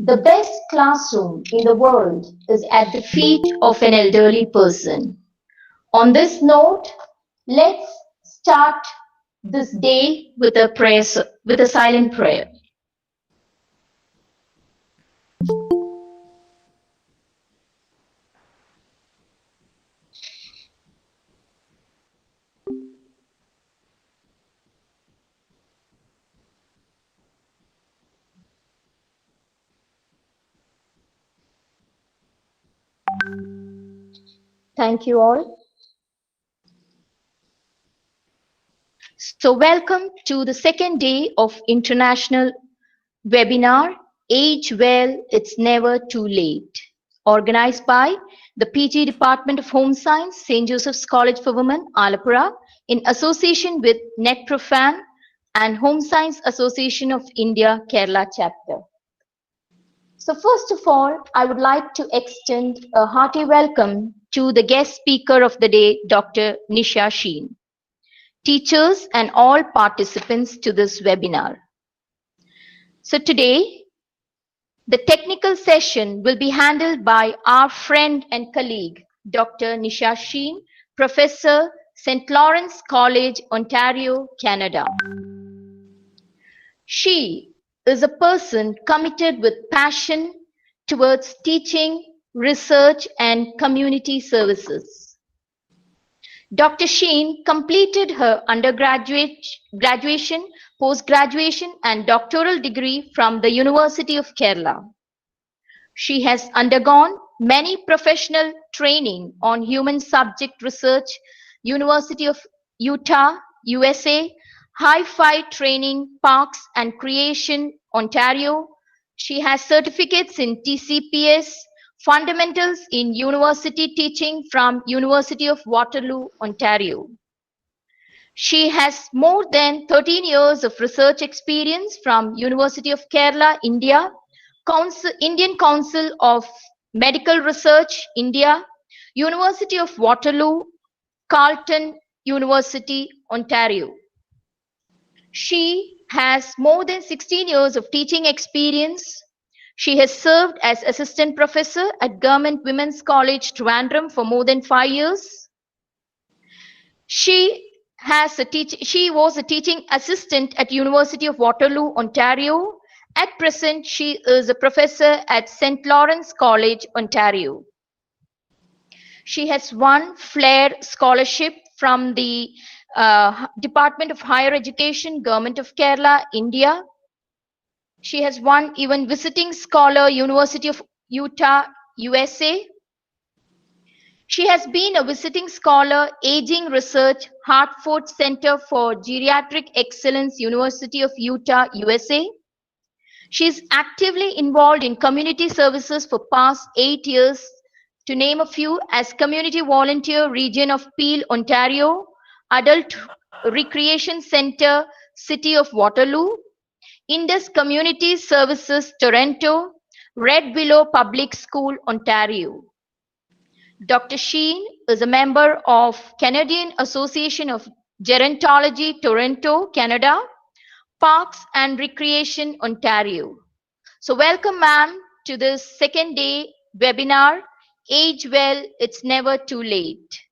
The best classroom in the world is at the feet of an elderly person. On this note, let's start this day with a prayer, with a silent prayer. Thank you all. So welcome to the second day of International Webinar, Age Well, It's Never Too Late, organized by the PG Department of Home Science, St. Joseph's College for Women, Alapura, in association with NetProfan and Home Science Association of India, Kerala chapter. So first of all, I would like to extend a hearty welcome to the guest speaker of the day, Dr. Nisha Sheen, teachers and all participants to this webinar. So today, the technical session will be handled by our friend and colleague, Dr. Nisha Sheen, Professor, St. Lawrence College, Ontario, Canada. She is a person committed with passion towards teaching, research, and community services. Dr. Sheen completed her graduation, post-graduation, and doctoral degree from the University of Kerala. She has undergone many professional training on human subject research, University of Utah, USA, Hi-Fi Training, Parks and Creation, Ontario. She has certificates in TCPS, Fundamentals in University Teaching from University of Waterloo, Ontario. She has more than 13 years of research experience from University of Kerala, India, Indian Council of Medical Research, India, University of Waterloo, Carleton University, Ontario. She has more than 16 years of teaching experience. She has served as assistant professor at Government Women's College, Trivandrum for more than 5 years. She was a teaching assistant at University of Waterloo, Ontario. At present, she is a professor at St. Lawrence College, Ontario. She has won Flair Scholarship from the Department of Higher Education, Government of Kerala, India. She has won even Visiting Scholar, University of Utah, USA. She has been a visiting scholar, Aging Research, Hartford Center for Geriatric Excellence, University of Utah, USA. She is actively involved in community services for past 8 years, to name a few, as community volunteer, region of Peel, Ontario, Adult Recreation Center, City of Waterloo, Indus Community Services, Toronto, Red Willow Public School, Ontario. Dr. Sheen is a member of Canadian Association of Gerontology, Toronto, Canada, Parks and Recreation, Ontario. So welcome, ma'am, to this second day webinar, Age Well, It's Never Too Late.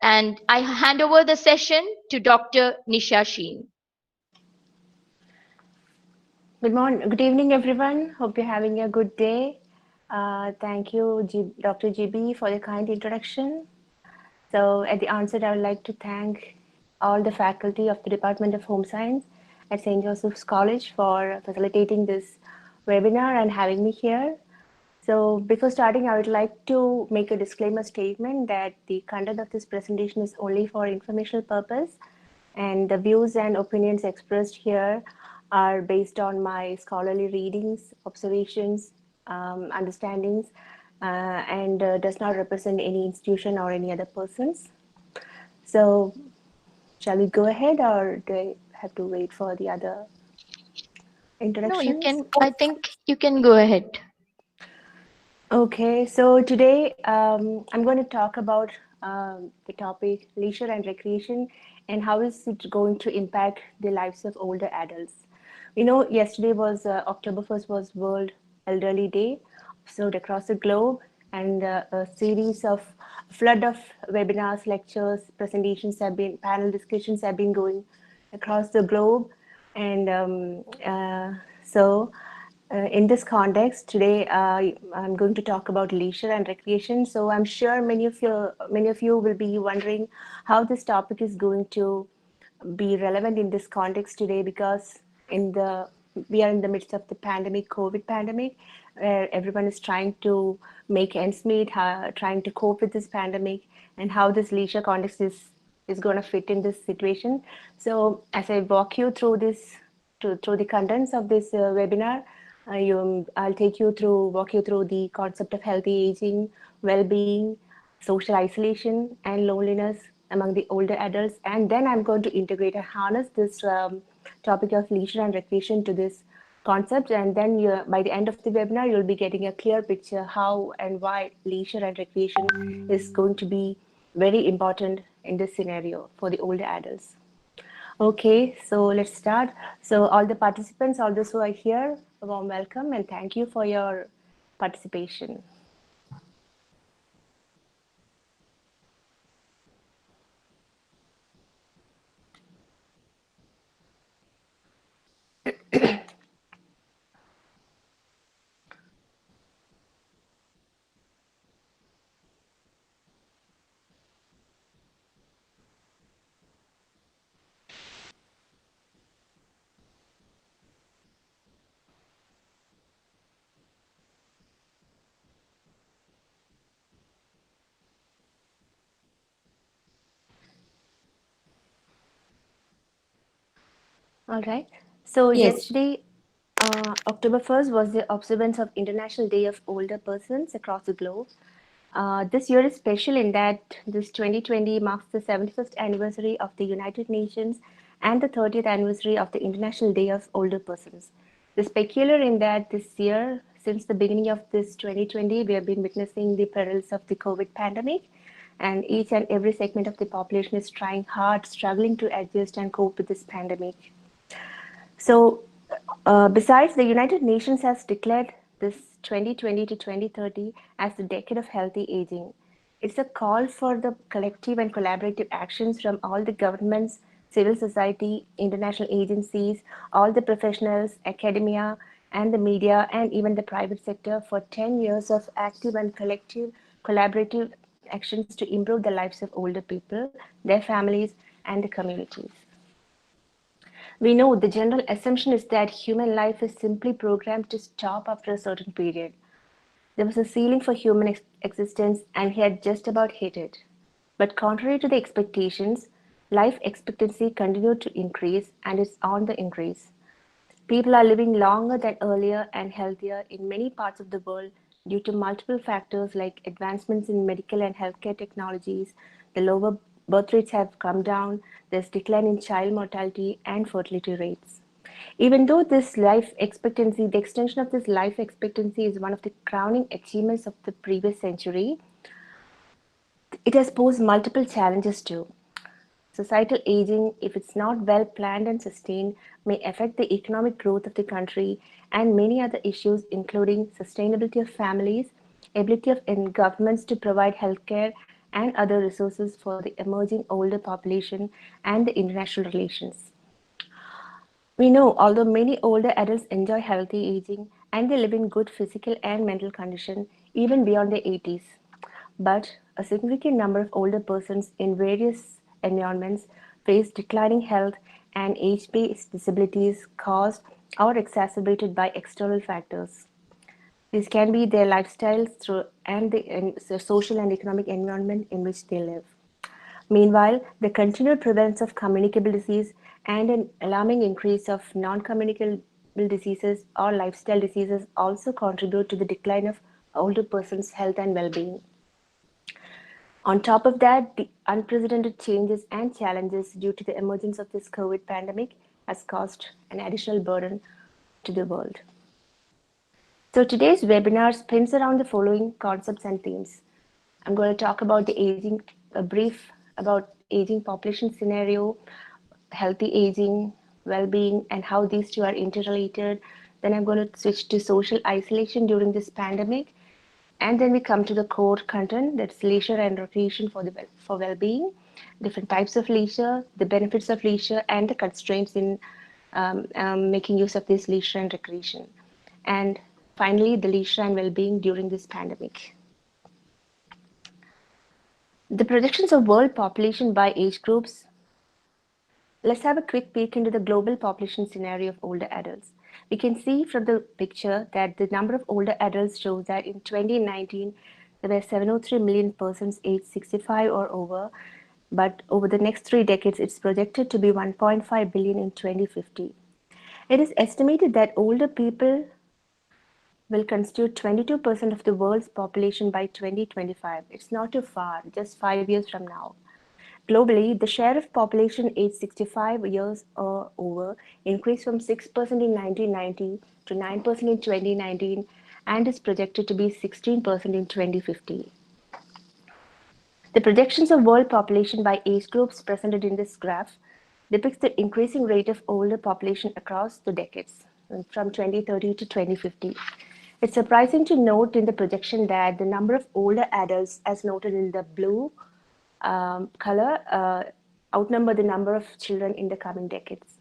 And I hand over the session to Dr. Nisha Sheen. Good evening, everyone. Hope you're having a good day. Thank you, Dr. GB, for the kind introduction. So at the onset, I would like to thank all the faculty of the Department of Home Science at St. Joseph's College for facilitating this webinar and having me here. So before starting, I would like to make a disclaimer statement that the content of this presentation is only for informational purpose, and the views and opinions expressed here are based on my scholarly readings, observations, understandings, and does not represent any institution or any other persons. So shall we go ahead, or do I have to wait for the other introductions? No, you can. I think you can go ahead. Okay, so today I'm going to talk about the topic leisure and recreation and how is it going to impact the lives of older adults. You know, yesterday was October 1st was World Elderly Day, observed across the globe, and a series of flood of webinars, lectures, presentations have been, panel discussions have been going across the globe. And in this context, today I'm going to talk about leisure and recreation. So I'm sure many of you will be wondering how this topic is going to be relevant in this context today, because in the we are in the midst of the pandemic, COVID pandemic, where everyone is trying to make ends meet, trying to cope with this pandemic, and how this leisure context is going to fit in this situation. So as I walk you through through the contents of this webinar, I'll walk you through the concept of healthy aging, well-being, social isolation, and loneliness among the older adults. And then I'm going to integrate and harness this topic of leisure and recreation to this concept. And then by the end of the webinar, you'll be getting a clear picture how and why leisure and recreation is going to be very important in this scenario for the older adults. Okay, so let's start. So all the participants, all those who are here, a warm welcome and thank you for your participation. All right. So Yes. yesterday, October 1st was the observance of International Day of Older Persons across the globe. This year is special in that this 2020 marks the 75th anniversary of the United Nations and the 30th anniversary of the International Day of Older Persons. This peculiar in that this year, since the beginning of this 2020, we have been witnessing the perils of the COVID pandemic, and each and every segment of the population is trying hard, struggling to adjust and cope with this pandemic. So, besides, the United Nations has declared this 2020 to 2030 as the decade of healthy aging. It's a call for the collective and collaborative actions from all the governments, civil society, international agencies, all the professionals, academia, and the media, and even the private sector for 10 years of active and collective collaborative actions to improve the lives of older people, their families, and the communities. We know the general assumption is that human life is simply programmed to stop after a certain period. There was a ceiling for human existence, and he had just about hit it. But contrary to the expectations, life expectancy continued to increase and is on the increase. People are living longer than earlier and healthier in many parts of the world due to multiple factors like advancements in medical and healthcare technologies. The lower birth rates have come down, there's decline in child mortality and fertility rates. Even though the extension of this life expectancy is one of the crowning achievements of the previous century, it has posed multiple challenges too. Societal aging, if it's not well planned and sustained, may affect the economic growth of the country and many other issues, including sustainability of families, ability of governments to provide healthcare and other resources for the emerging older population, and the international relations. We know although many older adults enjoy healthy aging and they live in good physical and mental condition even beyond their 80s, but a significant number of older persons in various environments face declining health and age-based disabilities caused or exacerbated by external factors. These can be their lifestyles and the social and economic environment in which they live. Meanwhile, the continued prevalence of communicable disease and an alarming increase of non-communicable diseases or lifestyle diseases also contribute to the decline of older persons' health and well-being. On top of that, the unprecedented changes and challenges due to the emergence of this COVID pandemic has caused an additional burden to the world. So today's webinar spins around the following concepts and themes. I'm going to talk about a brief about aging population scenario, healthy aging, well-being, and how these two are interrelated. Then I'm going to switch to social isolation during this pandemic. And then we come to the core content, that's leisure and recreation for well-being, different types of leisure, the benefits of leisure, and the constraints in making use of this leisure and recreation. And finally, the leisure and well-being during this pandemic. The projections of world population by age groups. Let's have a quick peek into the global population scenario of older adults. We can see from the picture that the number of older adults shows that in 2019 there were 703 million persons aged 65 or over, but over the next 3 decades it's projected to be 1.5 billion in 2050. It is estimated that older people will constitute 22% of the world's population by 2025. It's not too far, just 5 years from now. Globally, the share of population aged 65 years or over increased from 6% in 1990 to 9% in 2019 and is projected to be 16% in 2050. The projections of world population by age groups presented in this graph depicts the increasing rate of older population across the decades from 2030 to 2050. It's surprising to note in the projection that the number of older adults, as noted in the blue color, outnumber the number of children in the coming decades.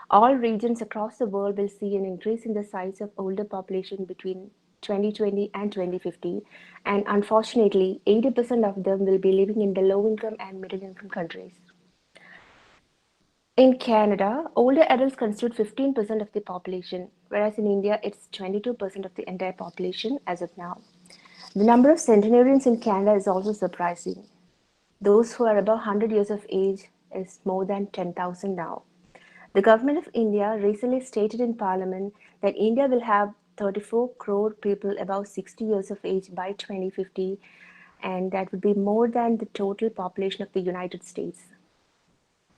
All regions across the world will see an increase in the size of older population between 2020 and 2050, and unfortunately, 80% of them will be living in the low income and middle income countries. In Canada, older adults constitute 15% of the population, whereas in India, it's 22% of the entire population as of now. The number of centenarians in Canada is also surprising. Those who are above 100 years of age is more than 10,000 now. The government of India recently stated in Parliament that India will have 34 crore people above 60 years of age by 2050, and that would be more than the total population of the United States.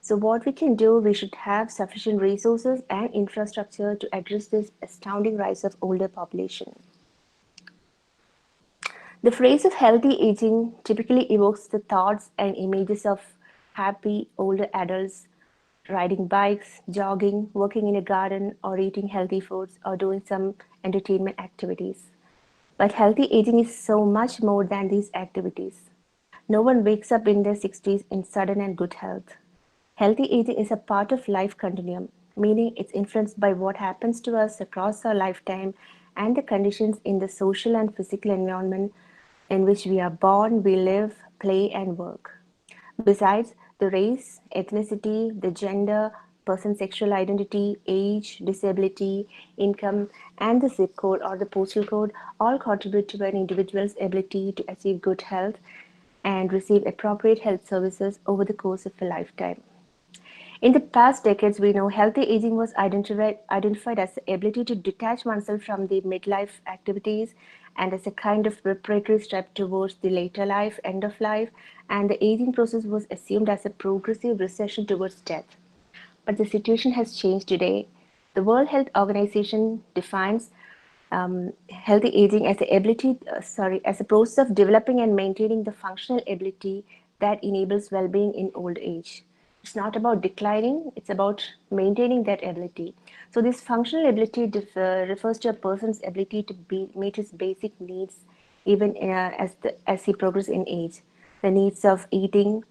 So, what we can do, we should have sufficient resources and infrastructure to address this astounding rise of older population. The phrase of healthy aging typically evokes the thoughts and images of happy older adults riding bikes, jogging, working in a garden, or eating healthy foods, or doing some entertainment activities. But healthy aging is so much more than these activities. No one wakes up in their 60s in sudden and good health. Healthy aging is a part of life continuum, meaning it's influenced by what happens to us across our lifetime and the conditions in the social and physical environment in which we are born, we live, play, and work. Besides, the race, ethnicity, the gender, person's sexual identity, age, disability, income, and the zip code or the postal code all contribute to an individual's ability to achieve good health and receive appropriate health services over the course of a lifetime. In the past decades, we know healthy aging was identified as the ability to detach oneself from the midlife activities and as a kind of preparatory step towards the later life, end of life, and the aging process was assumed as a progressive recession towards death. But the situation has changed today. The World Health Organization defines healthy aging as as a process of developing and maintaining the functional ability that enables well-being in old age. It's not about declining; it's about maintaining that ability. So this functional ability refers to a person's ability to meet his basic needs, even as he progresses in age. The needs of eating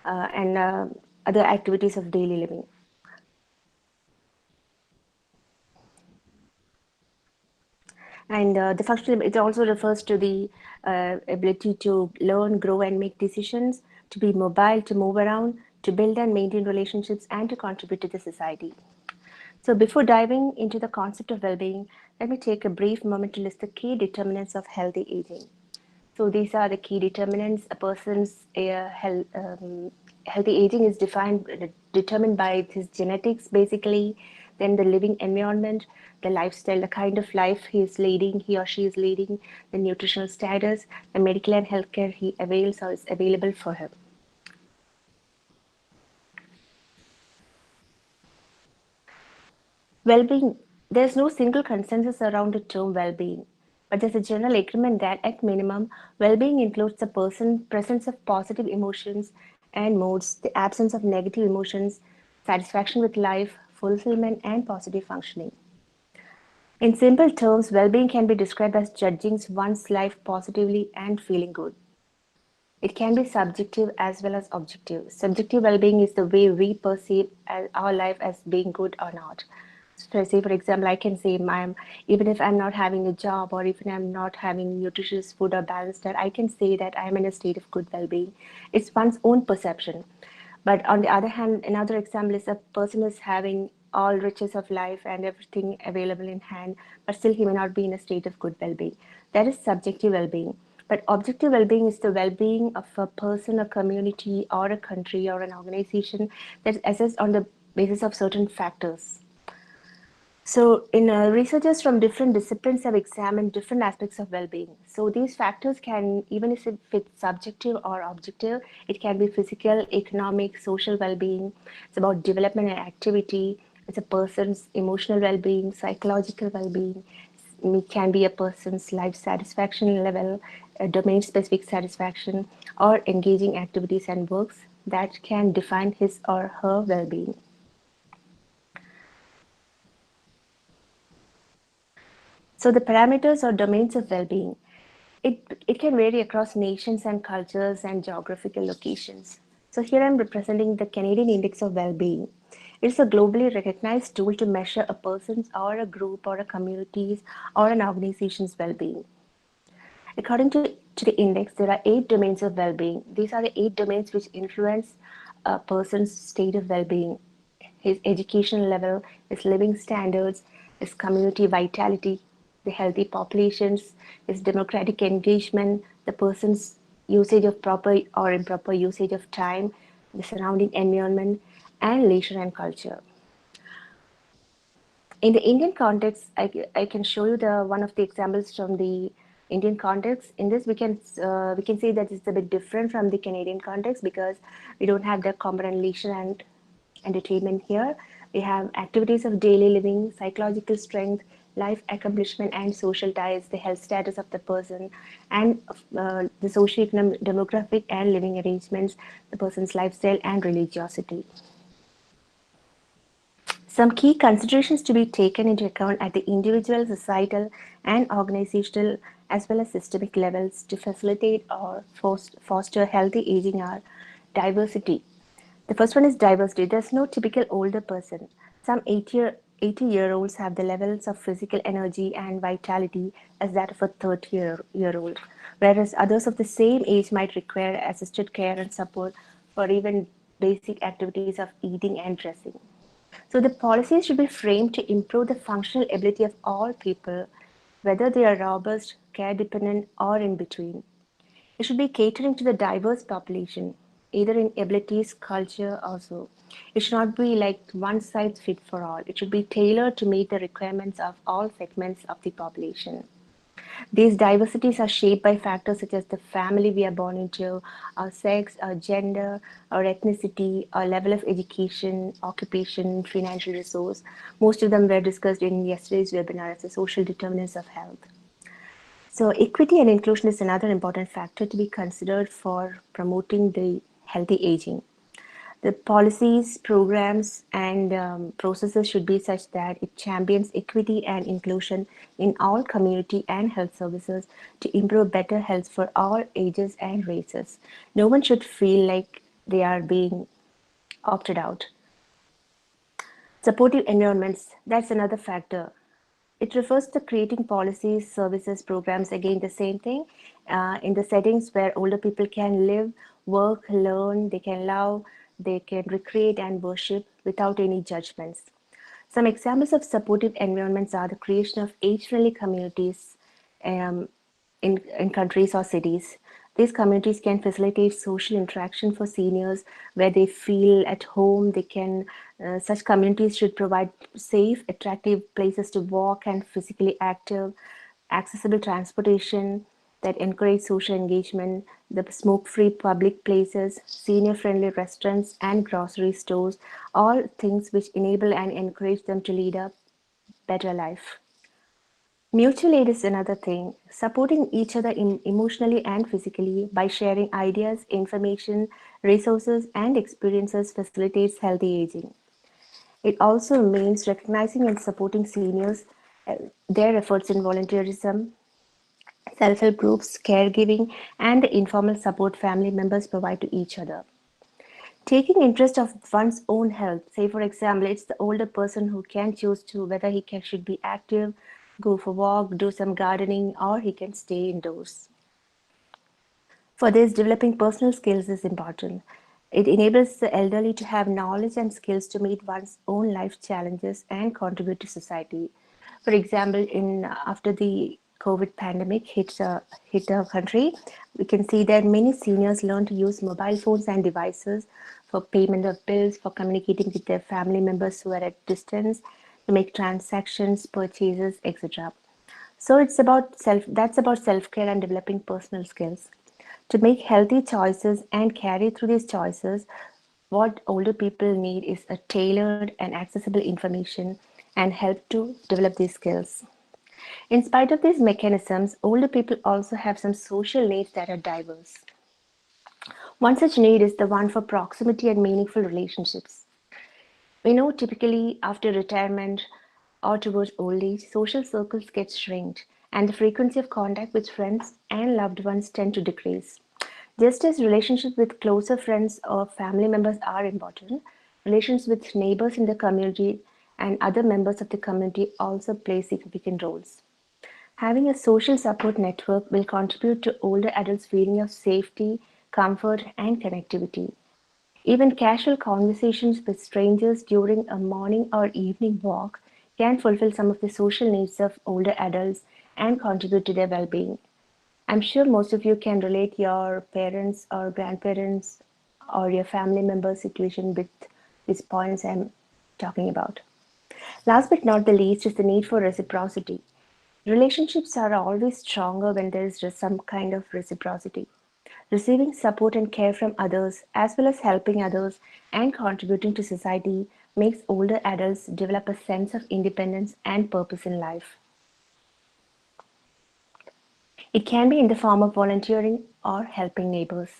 and other activities of daily living. And the functional, it also refers to the ability to learn, grow, and make decisions, to be mobile, to move around, to build and maintain relationships, and to contribute to the society. So before diving into the concept of well-being, let me take a brief moment to list the key determinants of healthy aging. So these are the key determinants. A person's healthy aging is determined by his genetics, basically, then the living environment, the lifestyle, the kind of life he or she is leading, the nutritional status, the medical and healthcare he avails or is available for him. Well-being. There's no single consensus around the term well-being, but there's a general agreement that, at minimum, well-being includes the presence of positive emotions and moods, the absence of negative emotions, satisfaction with life, fulfillment, and positive functioning. In simple terms, well-being can be described as judging one's life positively and feeling good. It can be subjective as well as objective. Subjective well-being is the way we perceive our life as being good or not. So say, for example, I can say, even if I'm not having a job or even I'm not having nutritious food or balanced diet, I can say that I'm in a state of good well-being. It's one's own perception. But on the other hand, another example is a person is having all riches of life and everything available in hand, but still he may not be in a state of good well-being. That is subjective well-being. But objective well-being is the well-being of a person, a community, or a country, or an organization that is assessed on the basis of certain factors. So, researchers from different disciplines have examined different aspects of well-being. So, these factors can, even if it's subjective or objective, it can be physical, economic, social well-being. It's about development and activity. It's a person's emotional well-being, psychological well-being. It can be a person's life satisfaction level, a domain-specific satisfaction, or engaging activities and works that can define his or her well-being. So, the parameters or domains of well-being. It can vary across nations and cultures and geographical locations. So here I'm representing the Canadian Index of Well-being. It's a globally recognized tool to measure a person's or a group or a community's or an organization's well-being. According to the index, there are 8 domains of well-being. These are the 8 domains which influence a person's state of well-being: his education level, his living standards, his community vitality, the healthy populations, his democratic engagement, the person's usage of proper or improper usage of time, the surrounding environment, and leisure and culture. In the Indian context, I can show you the one of the examples from the Indian context. In this, we can say that it's a bit different from the Canadian context because we don't have the common leisure and entertainment here. We have activities of daily living, psychological strength, life accomplishment, and social ties, the health status of the person, and the socio-economic, demographic, and living arrangements, the person's lifestyle, and religiosity. Some key considerations to be taken into account at the individual, societal, and organizational as well as systemic levels to facilitate or foster healthy aging are diversity. The first one is diversity. There's no typical older person. Some 80-year-olds have the levels of physical energy and vitality as that of a 30-year-old, whereas others of the same age might require assisted care and support for even basic activities of eating and dressing. So the policies should be framed to improve the functional ability of all people, whether they are robust, care dependent, or in between. It should be catering to the diverse population, either in abilities, culture, also. It should not be like one size fit for all. It should be tailored to meet the requirements of all segments of the population. These diversities are shaped by factors such as the family we are born into, our sex, our gender, our ethnicity, our level of education, occupation, financial resource. Most of them were discussed in yesterday's webinar as the social determinants of health. So, equity and inclusion is another important factor to be considered for promoting the healthy aging. The policies, programs, and processes should be such that it champions equity and inclusion in all community and health services to improve better health for all ages and races. No one should feel like they are being opted out. Supportive environments, that's another factor. It refers to creating policies, services, programs, again, the same thing, in the settings where older people can live, work, learn, they can love, they can recreate and worship without any judgments. Some examples of supportive environments are the creation of age-friendly communities um, in countries or cities. These communities can facilitate social interaction for seniors where they feel at home. Such communities should provide safe, attractive places to walk and physically active, accessible transportation that encourage social engagement, the smoke-free public places, senior-friendly restaurants and grocery stores, all things which enable and encourage them to lead a better life. Mutual aid is another thing, supporting each other emotionally and physically by sharing ideas, information, resources, and experiences facilitates healthy aging. It also means recognizing and supporting seniors Their efforts in volunteerism, self-help groups, caregiving, and the informal support family members provide to each other. Taking interest of one's own health, say for example, it's the older person who can choose to whether should be active, go for a walk, do some gardening, or he can stay indoors. For this, developing personal skills is important. It enables the elderly to have knowledge and skills to meet one's own life challenges and contribute to society. For example, in after the COVID pandemic hit our country, we can see that many seniors learn to use mobile phones and devices for payment of bills, for communicating with their family members who are at distance, to make transactions, purchases, etc. So it's about self care and developing personal skills. To make healthy choices and carry through these choices, what older people need is a tailored and accessible information and help to develop these skills. In spite of these mechanisms, older people also have some social needs that are diverse. One such need is the one for proximity and meaningful relationships. We know typically after retirement or towards old age, social circles get shrinked and the frequency of contact with friends and loved ones tend to decrease. Just as relationships with closer friends or family members are important, relations with neighbors in the community and other members of the community also play significant roles. Having a social support network will contribute to older adults' feeling of safety, comfort, and connectivity. Even casual conversations with strangers during a morning or evening walk can fulfill some of the social needs of older adults and contribute to their well being. I'm sure most of you can relate your parents or grandparents or your family member situation with these points I'm talking about. Last but not the least is the need for reciprocity. Relationships are always stronger when there is just some kind of reciprocity. Receiving support and care from others, as well as helping others and contributing to society, makes older adults develop a sense of independence and purpose in life. It can be in the form of volunteering or helping neighbors.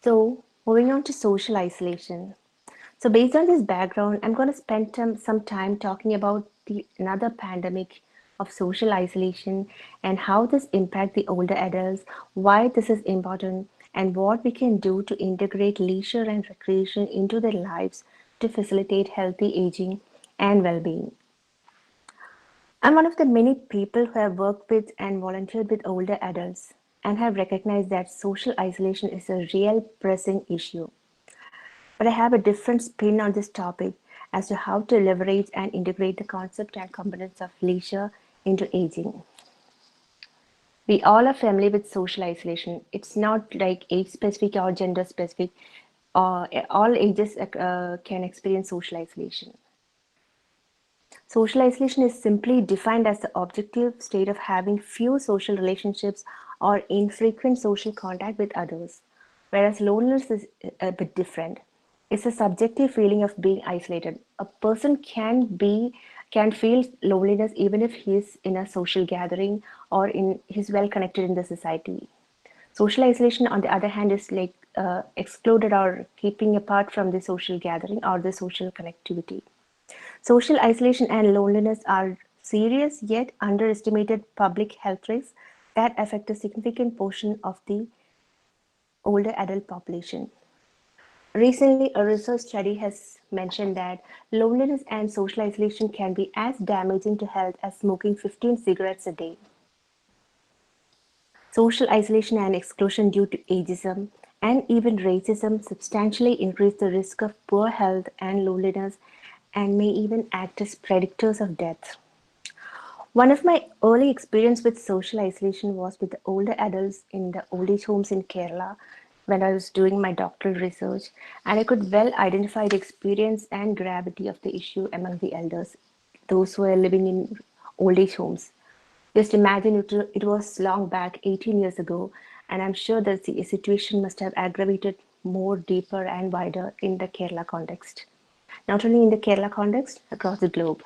So, moving on to social isolation. So, based on this background, I'm going to spend some time talking about another pandemic of social isolation and how this impact the older adults, why this is important, and what we can do to integrate leisure and recreation into their lives to facilitate healthy aging and well-being. I'm one of the many people who have worked with and volunteered with older adults and have recognized that social isolation is a real pressing issue. But I have a different spin on this topic as to how to leverage and integrate the concept and components of leisure into aging. We all are familiar with social isolation. It's not like age specific or gender specific. All ages can experience social isolation. Social isolation is simply defined as the objective state of having few social relationships or infrequent social contact with others, whereas loneliness is a bit different. It's a subjective feeling of being isolated. A person can feel loneliness even if he's in a social gathering or in he's well connected in the society. Social isolation, on the other hand, is like excluded or keeping apart from the social gathering or the social connectivity. Social isolation and loneliness are serious yet underestimated public health risks that affect a significant portion of the older adult population. Recently, a research study has mentioned that loneliness and social isolation can be as damaging to health as smoking 15 cigarettes a day. Social isolation and exclusion due to ageism and even racism substantially increase the risk of poor health and loneliness and may even act as predictors of death. One of my early experience with social isolation was with the older adults in the old age homes in Kerala when I was doing my doctoral research, and I could well identify the experience and gravity of the issue among the elders, those who were living in old age homes. Just imagine it was long back, 18 years ago, and I'm sure that the situation must have aggravated more deeper and wider in the Kerala context. Not only in the Kerala context, across the globe.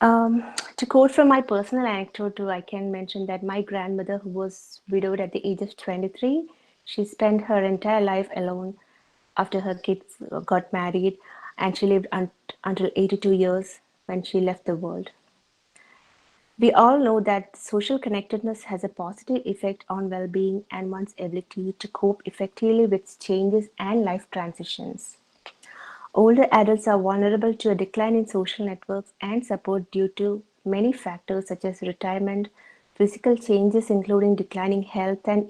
To quote from my personal anecdote, too, I can mention that my grandmother, who was widowed at the age of 23, she spent her entire life alone after her kids got married. and she lived until 82 years when she left the world. We all know that social connectedness has a positive effect on well being and one's ability to cope effectively with changes and life transitions. Older adults are vulnerable to a decline in social networks and support due to many factors such as retirement, physical changes including declining health and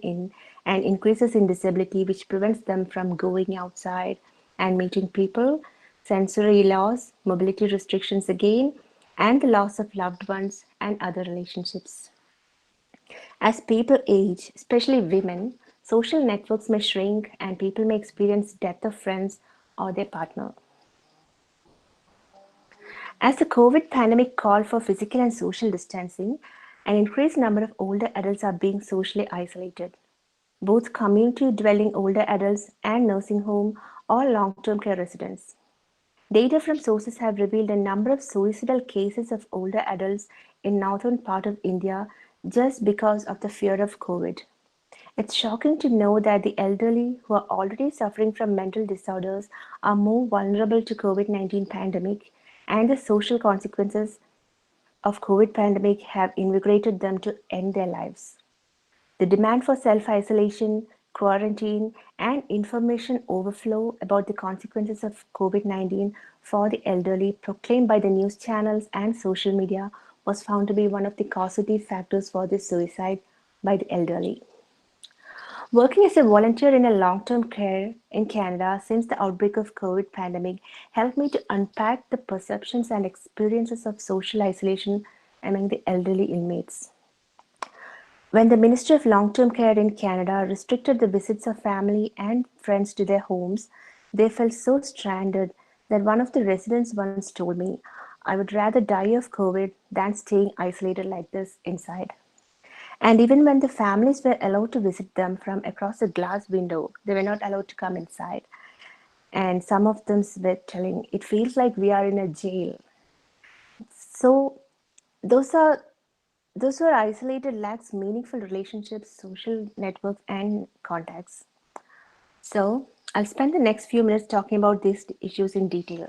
increases in disability which prevents them from going outside and meeting people, sensory loss, mobility restrictions again, and the loss of loved ones and other relationships. As people age, especially women, social networks may shrink and people may experience death of friends or their partner. As the COVID pandemic called for physical and social distancing, an increased number of older adults are being socially isolated. Both community dwelling older adults and nursing home or long term care residents. Data from sources have revealed a number of suicidal cases of older adults in northern part of India just because of the fear of COVID. It's shocking to know that the elderly who are already suffering from mental disorders are more vulnerable to COVID-19 pandemic and the social consequences of COVID pandemic have invigorated them to end their lives. The demand for self-isolation, quarantine, and information overflow about the consequences of COVID-19 for the elderly proclaimed by the news channels and social media was found to be one of the causative factors for this suicide by the elderly. Working as a volunteer in a long-term care in Canada since the outbreak of COVID pandemic helped me to unpack the perceptions and experiences of social isolation among the elderly inmates. When the Ministry of Long-Term Care in Canada restricted the visits of family and friends to their homes, they felt so stranded that one of the residents once told me, "I would rather die of COVID than staying isolated like this inside." And even when the families were allowed to visit them from across a glass window, they were not allowed to come inside. And some of them were telling, "It feels like we are in a jail." So those are those who are isolated lacks meaningful relationships, social networks, and contacts. So I'll spend the next few minutes talking about these issues in detail.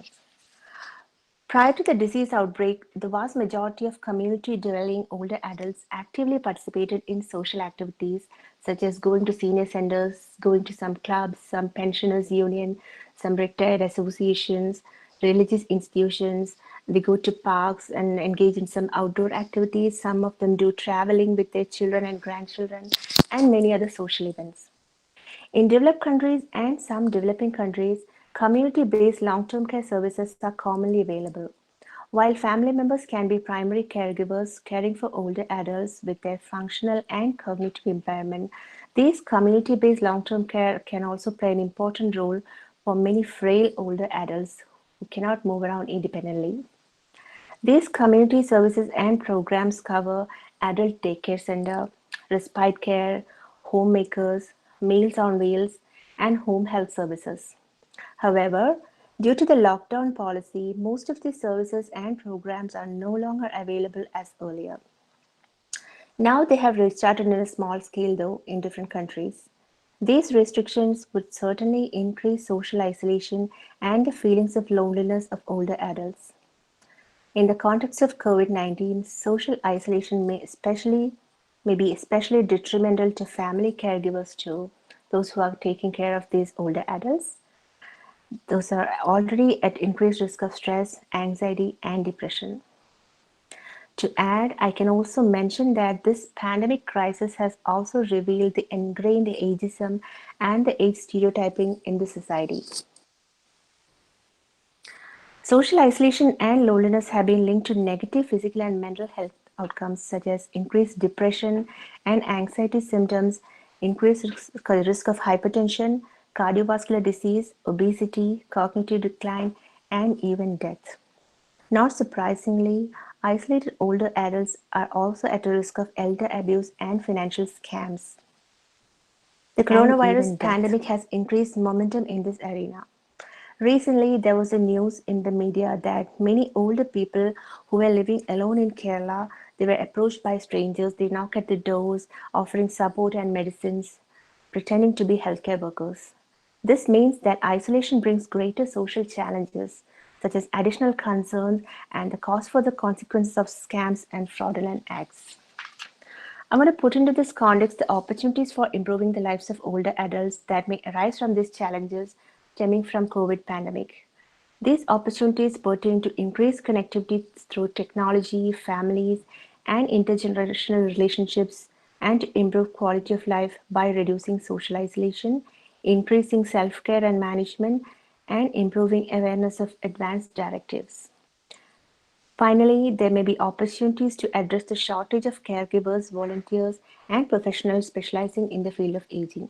Prior to the disease outbreak, the vast majority of community dwelling older adults actively participated in social activities such as going to senior centers, going to some clubs, some pensioners' union, some retired associations, religious institutions. They go to parks and engage in some outdoor activities. Some of them do traveling with their children and grandchildren, and many other social events. In developed countries and some developing countries, community-based long-term care services are commonly available. While family members can be primary caregivers caring for older adults with their functional and cognitive impairment, these community-based long-term care can also play an important role for many frail older adults who cannot move around independently. These community services and programs cover adult daycare center, respite care, homemakers, meals on wheels, and home health services. However, due to the lockdown policy, most of these services and programs are no longer available as earlier. Now they have restarted in a small scale though in different countries. These restrictions would certainly increase social isolation and the feelings of loneliness of older adults. In the context of COVID-19, social isolation may be especially detrimental to family caregivers too, those who are taking care of these older adults. Those are already at increased risk of stress, anxiety, and depression. To add, I can also mention that this pandemic crisis has also revealed the ingrained ageism and the age stereotyping in the society. Social isolation and loneliness have been linked to negative physical and mental health outcomes such as increased depression and anxiety symptoms, increased risk of hypertension, cardiovascular disease, obesity, cognitive decline, and even death. Not surprisingly, isolated older adults are also at a risk of elder abuse and financial scams. The coronavirus pandemic has increased momentum in this arena. Recently, there was a news in the media that many older people who were living alone in Kerala, they were approached by strangers. They knock at the doors, offering support and medicines, pretending to be healthcare workers. This means that isolation brings greater social challenges. such as additional concerns and the cause for the consequences of scams and fraudulent acts. I want to put into this context the opportunities for improving the lives of older adults that may arise from these challenges stemming from COVID pandemic. These opportunities pertain to increased connectivity through technology, families, and intergenerational relationships, and to improve quality of life by reducing social isolation, increasing self-care and management, and improving awareness of advanced directives. Finally, there may be opportunities to address the shortage of caregivers, volunteers, and professionals specializing in the field of aging.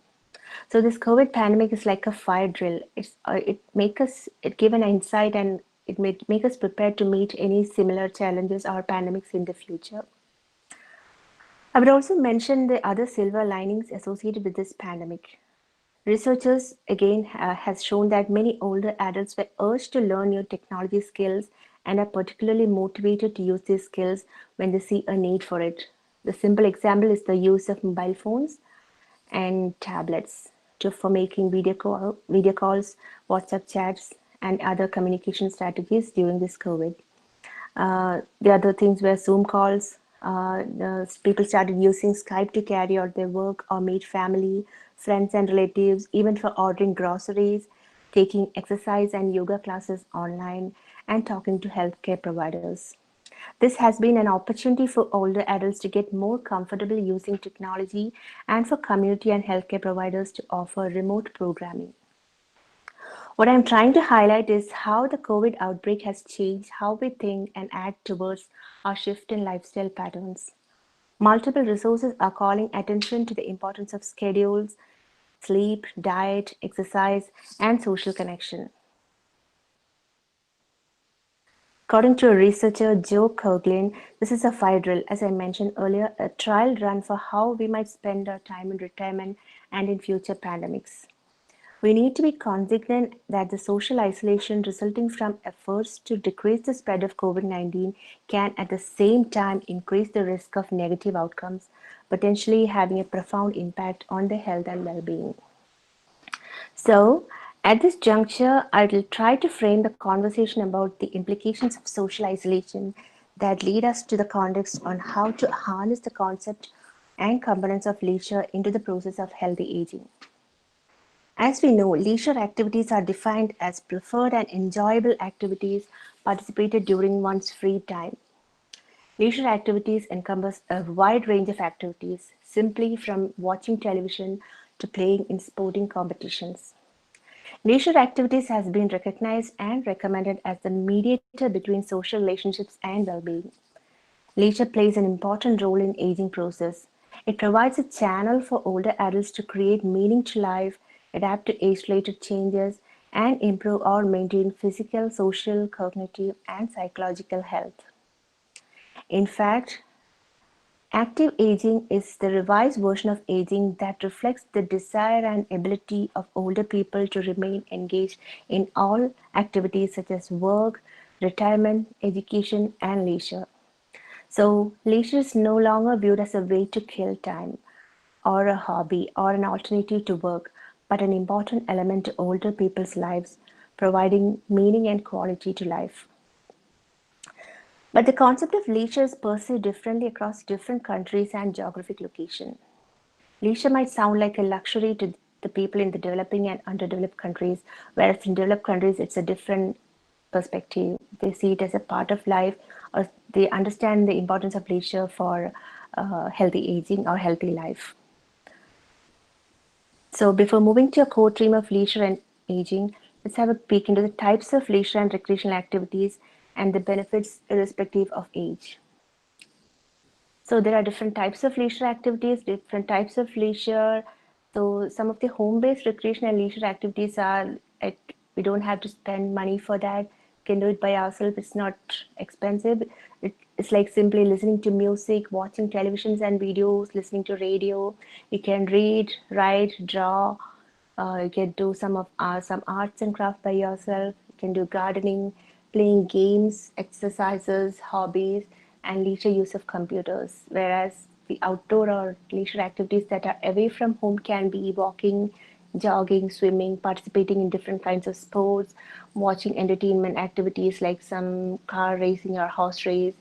So this COVID pandemic is like a fire drill. It give an insight, and it may make us prepared to meet any similar challenges or pandemics in the future. I would also mention the other silver linings associated with this pandemic. Researchers again has shown that many older adults were urged to learn new technology skills and are particularly motivated to use these skills when they see a need for it. The simple example is the use of mobile phones and tablets for making video calls, WhatsApp chats, and other communication strategies during this COVID. The other things were Zoom calls. People started using Skype to carry out their work or meet family, friends, and relatives, even for ordering groceries, taking exercise and yoga classes online, and talking to healthcare providers. This has been an opportunity for older adults to get more comfortable using technology and for community and healthcare providers to offer remote programming. What I'm trying to highlight is how the COVID outbreak has changed how we think and act towards our shift in lifestyle patterns. Multiple resources are calling attention to the importance of schedules, sleep, diet, exercise, and social connection. According to researcher Joe Coughlin, this is a fire drill, as I mentioned earlier, a trial run for how we might spend our time in retirement and in future pandemics. We need to be cognizant that the social isolation resulting from efforts to decrease the spread of COVID-19 can at the same time increase the risk of negative outcomes, potentially having a profound impact on their health and well-being. So, at this juncture, I will try to frame the conversation about the implications of social isolation that lead us to the context on how to harness the concept and components of leisure into the process of healthy aging. As we know, leisure activities are defined as preferred and enjoyable activities participated during one's free time. Leisure activities encompass a wide range of activities, simply from watching television to playing in sporting competitions. Leisure activities has been recognized and recommended as the mediator between social relationships and well-being. Leisure plays an important role in aging process. It provides a channel for older adults to create meaning to life, adapt to age-related changes, and improve or maintain physical, social, cognitive, and psychological health. In fact, active aging is the revised version of aging that reflects the desire and ability of older people to remain engaged in all activities such as work, retirement, education, and leisure. So, leisure is no longer viewed as a way to kill time, or a hobby, or an alternative to work, but an important element to older people's lives, providing meaning and quality to life. But the concept of leisure is perceived differently across different countries and geographic location. Leisure might sound like a luxury to the people in the developing and underdeveloped countries, whereas in developed countries it's a different perspective. They see it as a part of life, or they understand the importance of leisure for healthy aging or healthy life. So before moving to a core theme of leisure and aging, let's have a peek into the types of leisure and recreational activities and the benefits irrespective of age. So there are different types of leisure activities, different types of leisure. So some of the home-based recreation and leisure activities are we don't have to spend money for that. We can do it by ourselves. It's not expensive. It's like simply listening to music, watching televisions and videos, listening to radio. You can read, write, draw. You can do some arts and craft by yourself. You can do gardening, playing games, exercises, hobbies, and leisure use of computers. Whereas the outdoor or leisure activities that are away from home can be walking, jogging, swimming, participating in different kinds of sports, watching entertainment activities like some car racing or horse race,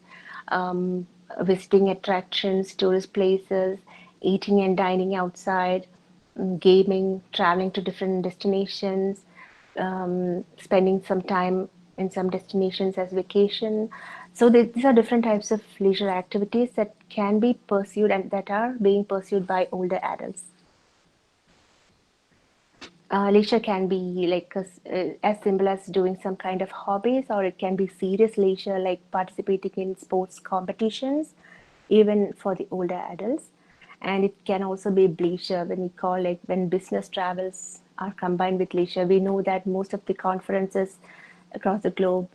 visiting attractions, tourist places, eating and dining outside, gaming, traveling to different destinations, spending some time in some destinations as vacation. So these are different types of leisure activities that can be pursued and that are being pursued by older adults. Leisure can be like as simple as doing some kind of hobbies, or it can be serious leisure like participating in sports competitions, even for the older adults. And it can also be leisure when we call like when business travels are combined with leisure. We know that most of the conferences across the globe,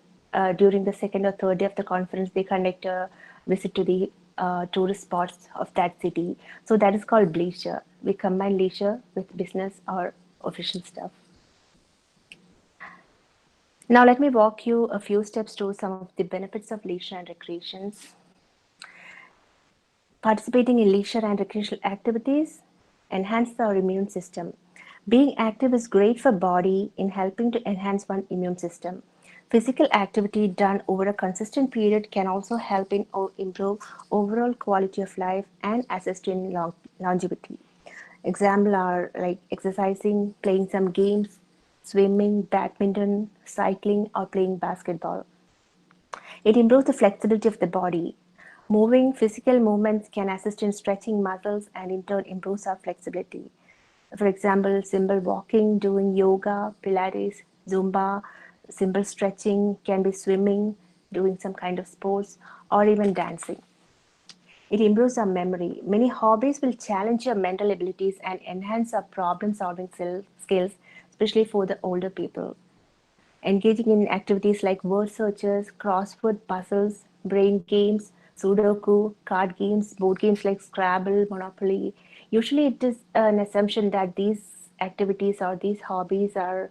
during the second or third day of the conference, they conduct a visit to the tourist spots of that city. So that is called leisure. We combine leisure with business or official stuff. Now, let me walk you a few steps through some of the benefits of leisure and recreations. Participating in leisure and recreational activities enhance our immune system. Being active is great for body in helping to enhance one's immune system. Physical activity done over a consistent period can also help in improve overall quality of life and assist in longevity. Example are like exercising, playing some games, swimming, badminton, cycling, or playing basketball. It improves the flexibility of the body. Moving physical movements can assist in stretching muscles and in turn improves our flexibility. For example, simple walking, doing yoga, Pilates, Zumba, simple stretching can be swimming, doing some kind of sports, or even dancing. It improves our memory. Many hobbies will challenge your mental abilities and enhance our problem solving skills, especially for the older people. Engaging in activities like word searches, crossword puzzles, brain games, Sudoku, card games, board games like Scrabble, Monopoly. Usually, it is an assumption that these activities or these hobbies are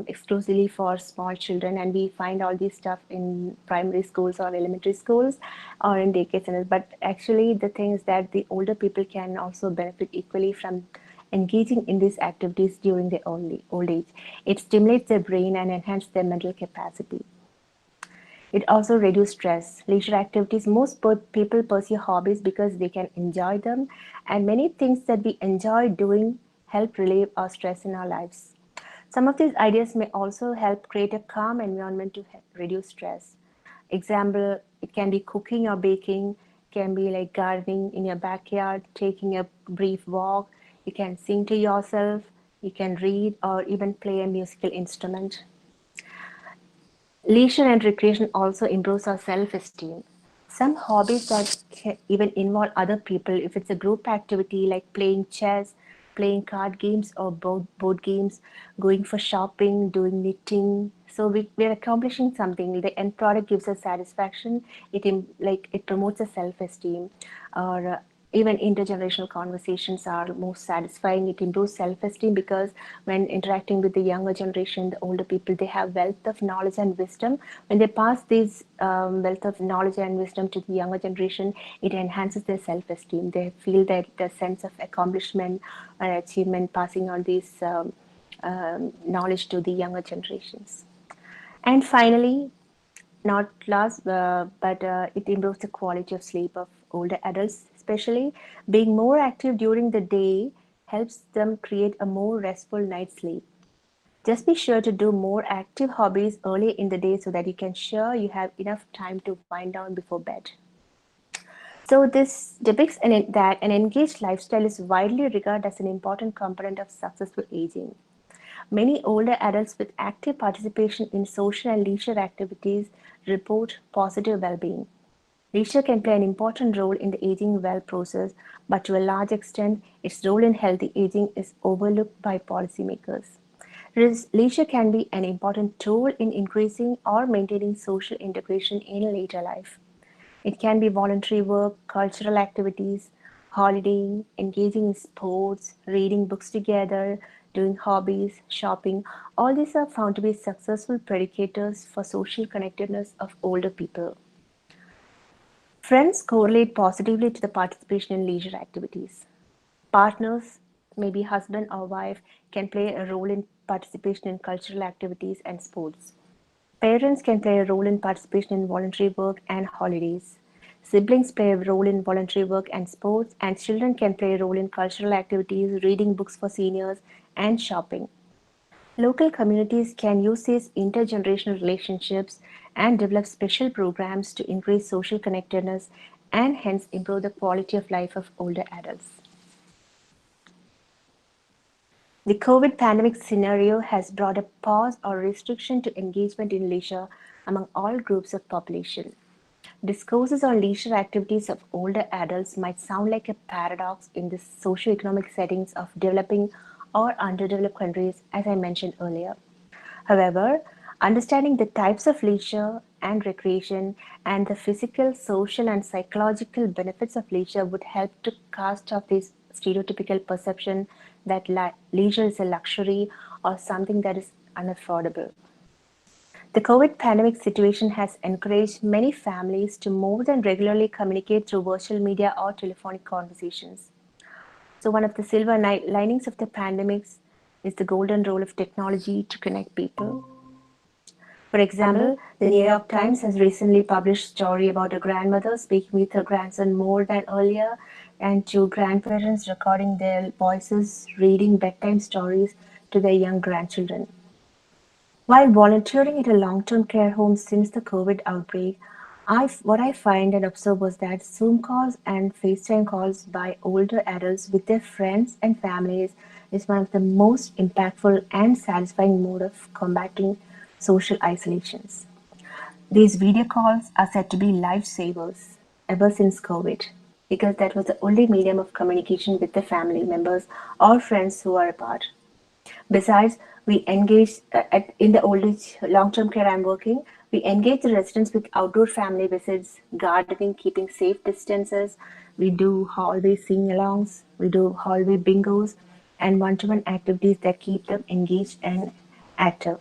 exclusively for small children, and we find all these stuff in primary schools or elementary schools or in daycare centers. But actually, the thing is that the older people can also benefit equally from engaging in these activities during their old age. It stimulates their brain and enhances their mental capacity. It also reduces stress. Leisure activities, most people pursue hobbies because they can enjoy them, and many things that we enjoy doing help relieve our stress in our lives. Some of these ideas may also help create a calm environment to reduce stress. Example, it can be cooking or baking, can be like gardening in your backyard, taking a brief walk, you can sing to yourself, you can read or even play a musical instrument. Leisure and recreation also improves our self-esteem. Some hobbies that can even involve other people, if it's a group activity like playing chess, playing card games or board games, going for shopping, doing knitting. So we're accomplishing something. The end product gives us satisfaction. It promotes a self-esteem, or even intergenerational conversations are most satisfying. It improves self-esteem because when interacting with the younger generation, the older people, they have wealth of knowledge and wisdom. When they pass these wealth of knowledge and wisdom to the younger generation, it enhances their self-esteem. They feel that the sense of accomplishment or achievement passing on this knowledge to the younger generations. And finally, not last, but it improves the quality of sleep of older adults, especially being more active during the day helps them create a more restful night's sleep. Just be sure to do more active hobbies early in the day so that you can sure you have enough time to wind down before bed. So this depicts that an engaged lifestyle is widely regarded as an important component of successful aging. Many older adults with active participation in social and leisure activities report positive well-being. Leisure can play an important role in the aging well process, but to a large extent, its role in healthy aging is overlooked by policymakers. Leisure can be an important tool in increasing or maintaining social integration in later life. It can be voluntary work, cultural activities, holidaying, engaging in sports, reading books together, doing hobbies, shopping. All these are found to be successful predicators for social connectedness of older people. Friends correlate positively to the participation in leisure activities. Partners maybe husband or wife, can play a role in participation in cultural activities and sports. Parents can play a role in participation in voluntary work and holidays. Siblings play a role in voluntary work and sports, and children can play a role in cultural activities, reading books for seniors, and shopping. Local communities can use these intergenerational relationships and develop special programs to increase social connectedness and hence improve the quality of life of older adults. The COVID pandemic scenario has brought a pause or restriction to engagement in leisure among all groups of population. Discourses on leisure activities of older adults might sound like a paradox in the socio-economic settings of developing or underdeveloped countries, as I mentioned earlier. However, understanding the types of leisure and recreation and the physical, social, and psychological benefits of leisure would help to cast off this stereotypical perception that leisure is a luxury or something that is unaffordable. The COVID pandemic situation has encouraged many families to more than regularly communicate through virtual media or telephonic conversations. So, one of the silver linings of the pandemics is the golden role of technology to connect people. For example, the New York Times has recently published a story about a grandmother speaking with her grandson more than earlier, and two grandparents recording their voices reading bedtime stories to their young grandchildren. While volunteering at a long-term care home since the COVID outbreak, what I find and observe was that Zoom calls and FaceTime calls by older adults with their friends and families is one of the most impactful and satisfying mode of combating social isolations. These video calls are said to be lifesavers ever since COVID because that was the only medium of communication with the family members or friends who are apart. Besides, we engage in the old age long-term care I'm working. We engage the residents with outdoor family visits, gardening, keeping safe distances. We do hallway sing-alongs. We do hallway bingos and one-to-one activities that keep them engaged and active.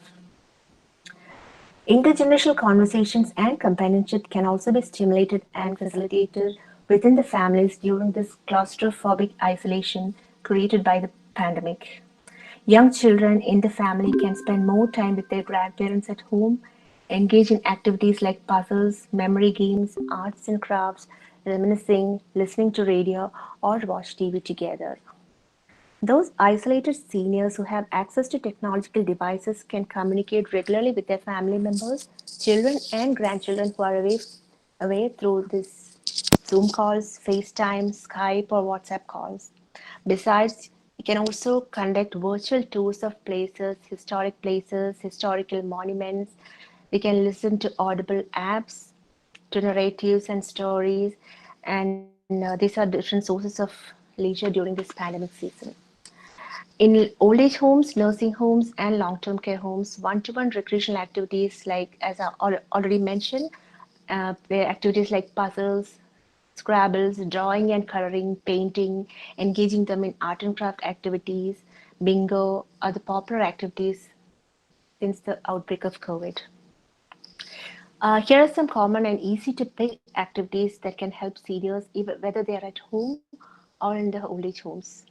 Intergenerational conversations and companionship can also be stimulated and facilitated within the families during this claustrophobic isolation created by the pandemic. Young children in the family can spend more time with their grandparents at home, engage in activities like puzzles, memory games, arts and crafts, reminiscing, listening to radio, or watch TV together. Those isolated seniors who have access to technological devices can communicate regularly with their family members, children, and grandchildren who are away through this Zoom calls, FaceTime, Skype, or WhatsApp calls. Besides, we can also conduct virtual tours of places, historical monuments. We can listen to audible apps, to narratives and stories, and these are different sources of leisure during this pandemic season. In old age homes, nursing homes, and long term care homes, one to one recreational activities, like as I already mentioned, where activities like puzzles, Scrabbles, drawing and coloring, painting, engaging them in art and craft activities, bingo, are the popular activities since the outbreak of COVID. Here are some common and easy to pick activities that can help seniors, even whether they are at home or in the old age homes.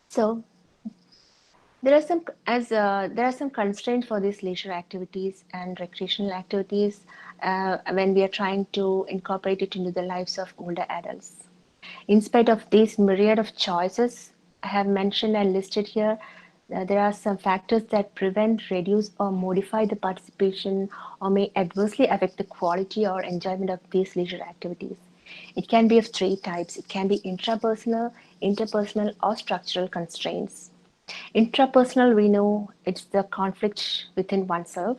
So there are some constraints for these leisure activities and recreational activities when we are trying to incorporate it into the lives of older adults. In spite of these myriad of choices I have mentioned and listed here, there are some factors that prevent, reduce, or modify the participation or may adversely affect the quality or enjoyment of these leisure activities. It can be of three types. It can be intrapersonal, interpersonal, or structural constraints. Intrapersonal, we know it's the conflict within oneself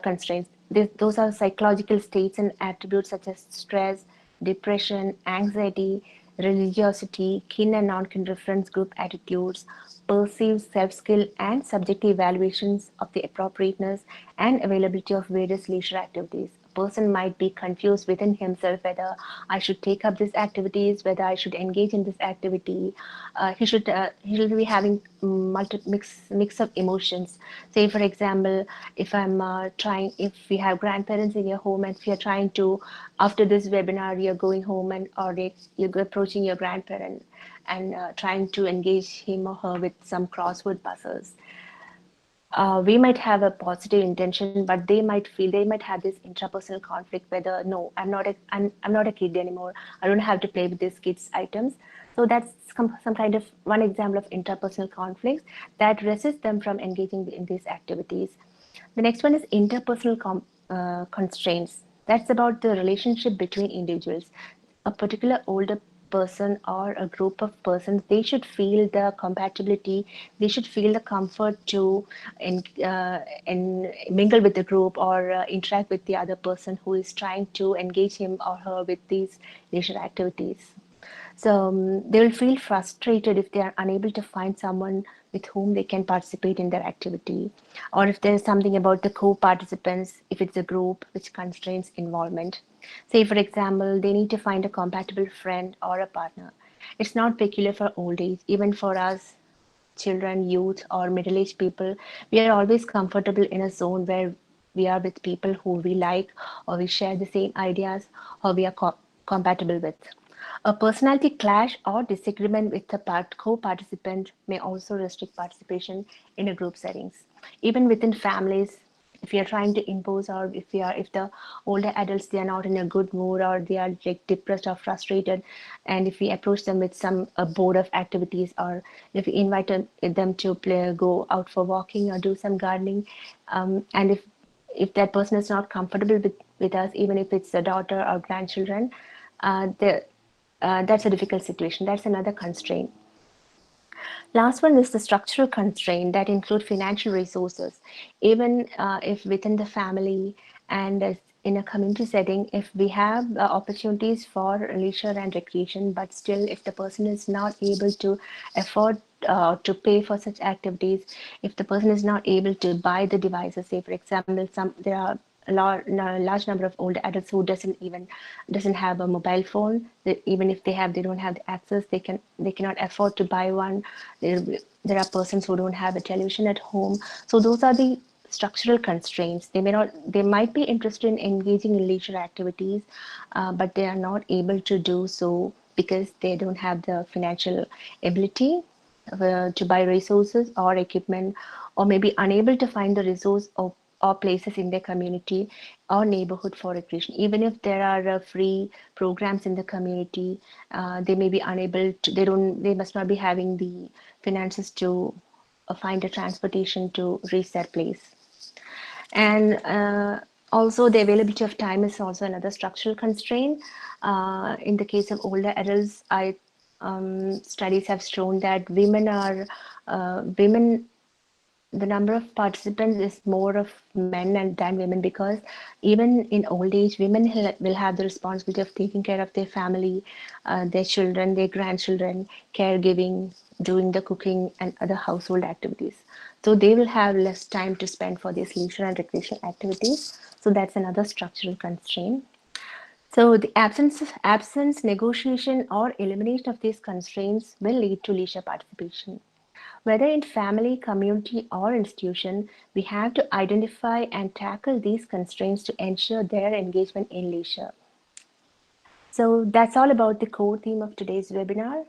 constraints. Those are psychological states and attributes such as stress, depression, anxiety, religiosity, kin and non-kin reference group attitudes, perceived self-skill, and subjective evaluations of the appropriateness and availability of various leisure activities. person might be confused within himself whether I should take up these activities, whether I should engage in this activity. He should be having mix of emotions. Say for example, if I'm trying, if we have grandparents in your home and if you're trying to, after this webinar, you're going home and or you're approaching your grandparent and trying to engage him or her with some crossword puzzles. We might have a positive intention, but they might have this intrapersonal conflict whether no, I'm not a kid anymore. I don't have to play with these kids' items. So that's some kind of one example of interpersonal conflicts that resist them from engaging in these activities. The next one is interpersonal constraints. That's about the relationship between individuals. A particular older person or a group of persons, they should feel the compatibility, they should feel the comfort to mingle with the group or interact with the other person who is trying to engage him or her with these leisure activities. So they will feel frustrated if they are unable to find someone with whom they can participate in their activity, or if there is something about the co-participants, if it's a group which constrains involvement. Say, for example, they need to find a compatible friend or a partner. It's not peculiar for old age, even for us children, youth, or middle aged people, we are always comfortable in a zone where we are with people who we like, or we share the same ideas, or we are compatible with. A personality clash or disagreement with a co participant may also restrict participation in a group settings. Even within families, if we are trying to impose, or if the older adults, they are not in a good mood or they are like depressed or frustrated, and if we approach them with some board of activities, or if we invite them to play, go out for walking or do some gardening, and if that person is not comfortable with us, even if it's a daughter or grandchildren, that's a difficult situation. That's another constraint. Last one is the structural constraint that include financial resources. Even if within the family and in a community setting, if we have opportunities for leisure and recreation, but still if the person is not able to afford to pay for such activities, if the person is not able to buy the devices, say for example, there are large number of older adults who doesn't have a mobile phone. Even if they don't have the access, they cannot afford to buy one. There are persons who don't have a television at home. So those are the structural constraints. They might be interested in engaging in leisure activities, but they are not able to do so because they don't have the financial ability to buy resources or equipment, or maybe unable to find the resource or places in their community or neighborhood for recreation. Even if there are free programs in the community, they may be unable to, they must not be having the finances to find a transportation to reach that place. And also, the availability of time is also another structural constraint. In the case of older adults, studies have shown that women, the number of participants is more of men than women, because even in old age, women will have the responsibility of taking care of their family, their children, their grandchildren, caregiving, doing the cooking and other household activities. So they will have less time to spend for these leisure and recreation activities. So that's another structural constraint. So the absence, negotiation, or elimination of these constraints will lead to leisure participation. Whether in family, community, or institution, we have to identify and tackle these constraints to ensure their engagement in leisure. So that's all about the core theme of today's webinar.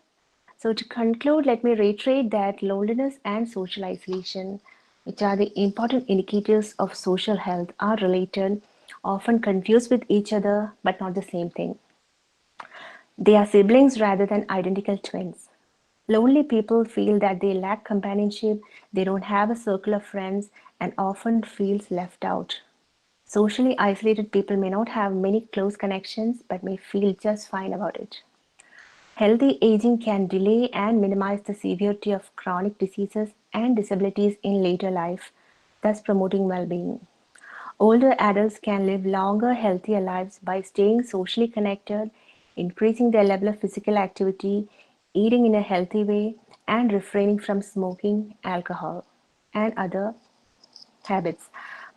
So to conclude, let me reiterate that loneliness and social isolation, which are the important indicators of social health, are related, often confused with each other, but not the same thing. They are siblings rather than identical twins. Lonely people feel that they lack companionship, they don't have a circle of friends, and often feels left out. Socially isolated people may not have many close connections but may feel just fine about it. Healthy aging can delay and minimize the severity of chronic diseases and disabilities in later life, thus promoting well-being. Older adults can live longer, healthier lives by staying socially connected, increasing their level of physical activity, eating in a healthy way, and refraining from smoking, alcohol, and other habits.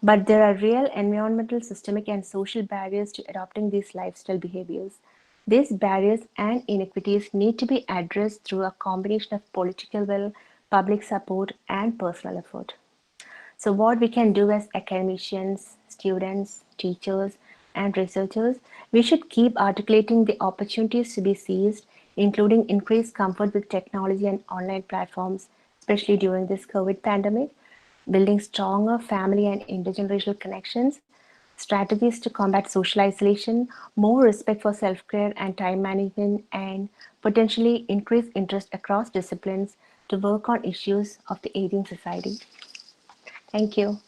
But there are real environmental, systemic, and social barriers to adopting these lifestyle behaviors. These barriers and inequities need to be addressed through a combination of political will, public support, and personal effort. So, what we can do as academicians, students, teachers, and researchers, we should keep articulating the opportunities to be seized, including increased comfort with technology and online platforms, especially during this COVID pandemic, building stronger family and intergenerational connections, strategies to combat social isolation, more respect for self care and time management, and potentially increased interest across disciplines to work on issues of the aging society. Thank you.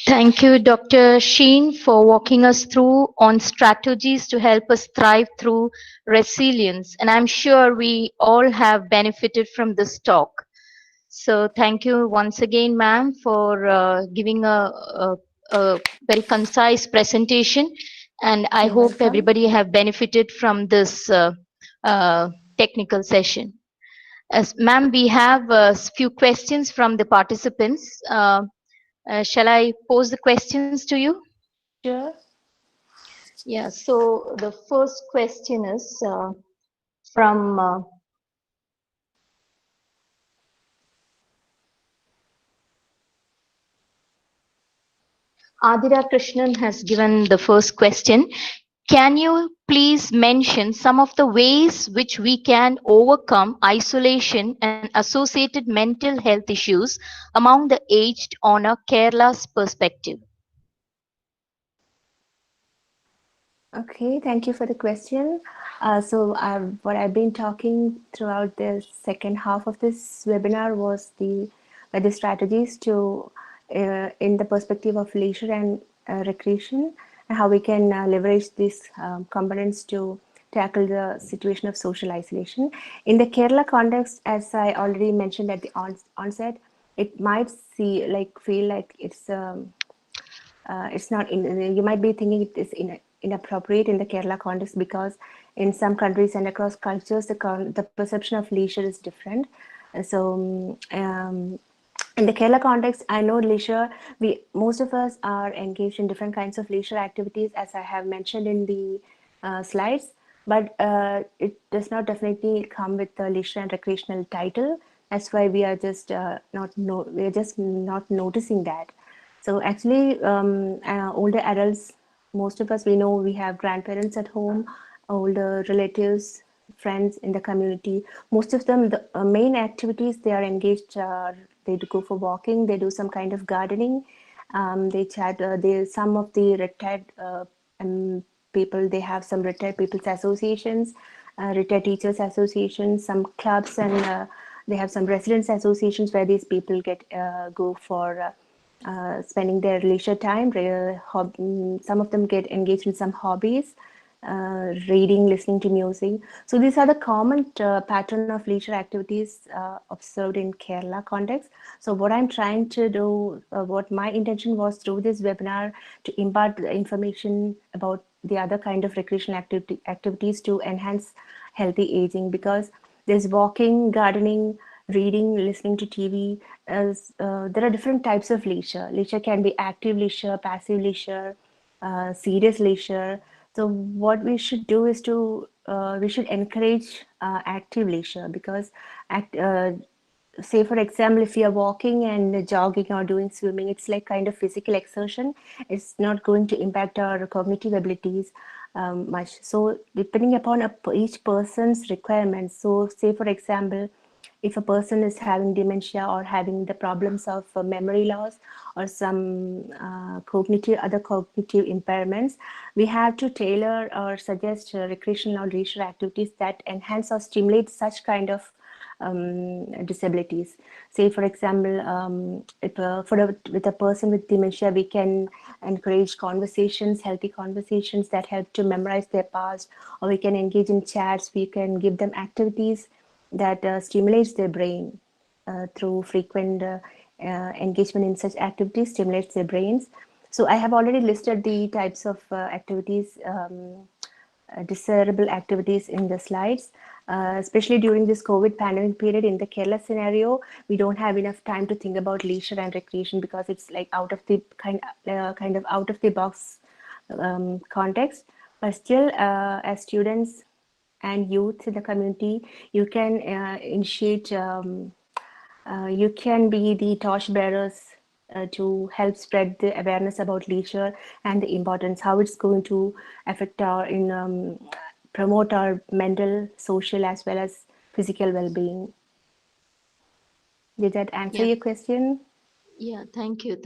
Thank you, Dr. Sheen, for walking us through on strategies to help us thrive through resilience. And I'm sure we all have benefited from this talk. So thank you once again, ma'am, for giving a very concise presentation. And I You're hope welcome. everybody have benefited from this uh, technical session. As ma'am, we have a few questions from the participants. Shall I pose the questions to you? Sure. Yeah. So the first question is from Adira Krishnan has given the first question. Can you please mention some of the ways which we can overcome isolation and associated mental health issues among the aged on a Kerala's perspective? Okay, thank you for the question. What I've been talking throughout the second half of this webinar was the strategies to, in the perspective of leisure and recreation, and how we can leverage these components to tackle the situation of social isolation. In the Kerala context, as I already mentioned at the onset, it might feel like it's not in, you might be thinking it is inappropriate in the Kerala context because in some countries and across cultures the perception of leisure is different. In the Kerala context, I know leisure, we most of us are engaged in different kinds of leisure activities, as I have mentioned in the slides, but it does not definitely come with the leisure and recreational title. That's why we are just not no we are just not noticing that. So actually, older adults, most of us, we know we have grandparents at home, older relatives, friends in the community. Most of them, the main activities they are engaged are they do go for walking, they do some kind of gardening, they chat. They some of the retired people, they have some retired people's associations, retired teachers associations, some clubs, and they have some residents associations where these people get go for. Spending their leisure time. Some of them get engaged in some hobbies, reading, listening to music. So these are the common pattern of leisure activities observed in Kerala context. So what I'm trying to do, what my intention was through this webinar, to impart the information about the other kind of recreational activities to enhance healthy aging, because there's walking, gardening, reading, listening to TV. There are different types of leisure. Leisure can be active leisure, passive leisure, serious leisure. So what we should do is to we should encourage active leisure, because say for example, if you are walking and jogging or doing swimming, it's like kind of physical exertion. It's not going to impact our cognitive abilities much. So depending upon each person's requirements, so say for example, if a person is having dementia or having the problems of memory loss or some other cognitive impairments, we have to tailor or suggest recreational or leisure activities that enhance or stimulate such kind of disabilities. Say, for example, if with a person with dementia, we can encourage conversations, healthy conversations that help to memorize their past, or we can engage in chats. We can give them activities that stimulates their brain through frequent engagement in such activities, stimulates their brains. So I have already listed the types of activities, desirable activities in the slides. especially during this COVID pandemic period in the Kerala scenario, we don't have enough time to think about leisure and recreation because it's like out of the kind of out of the box context. But still, as students and youth in the community, you can initiate. You can be the torch bearers to help spread the awareness about leisure and the importance, how it's going to affect our promote our mental, social, as well as physical well-being. Did that answer Yeah. your question? Yeah, thank you,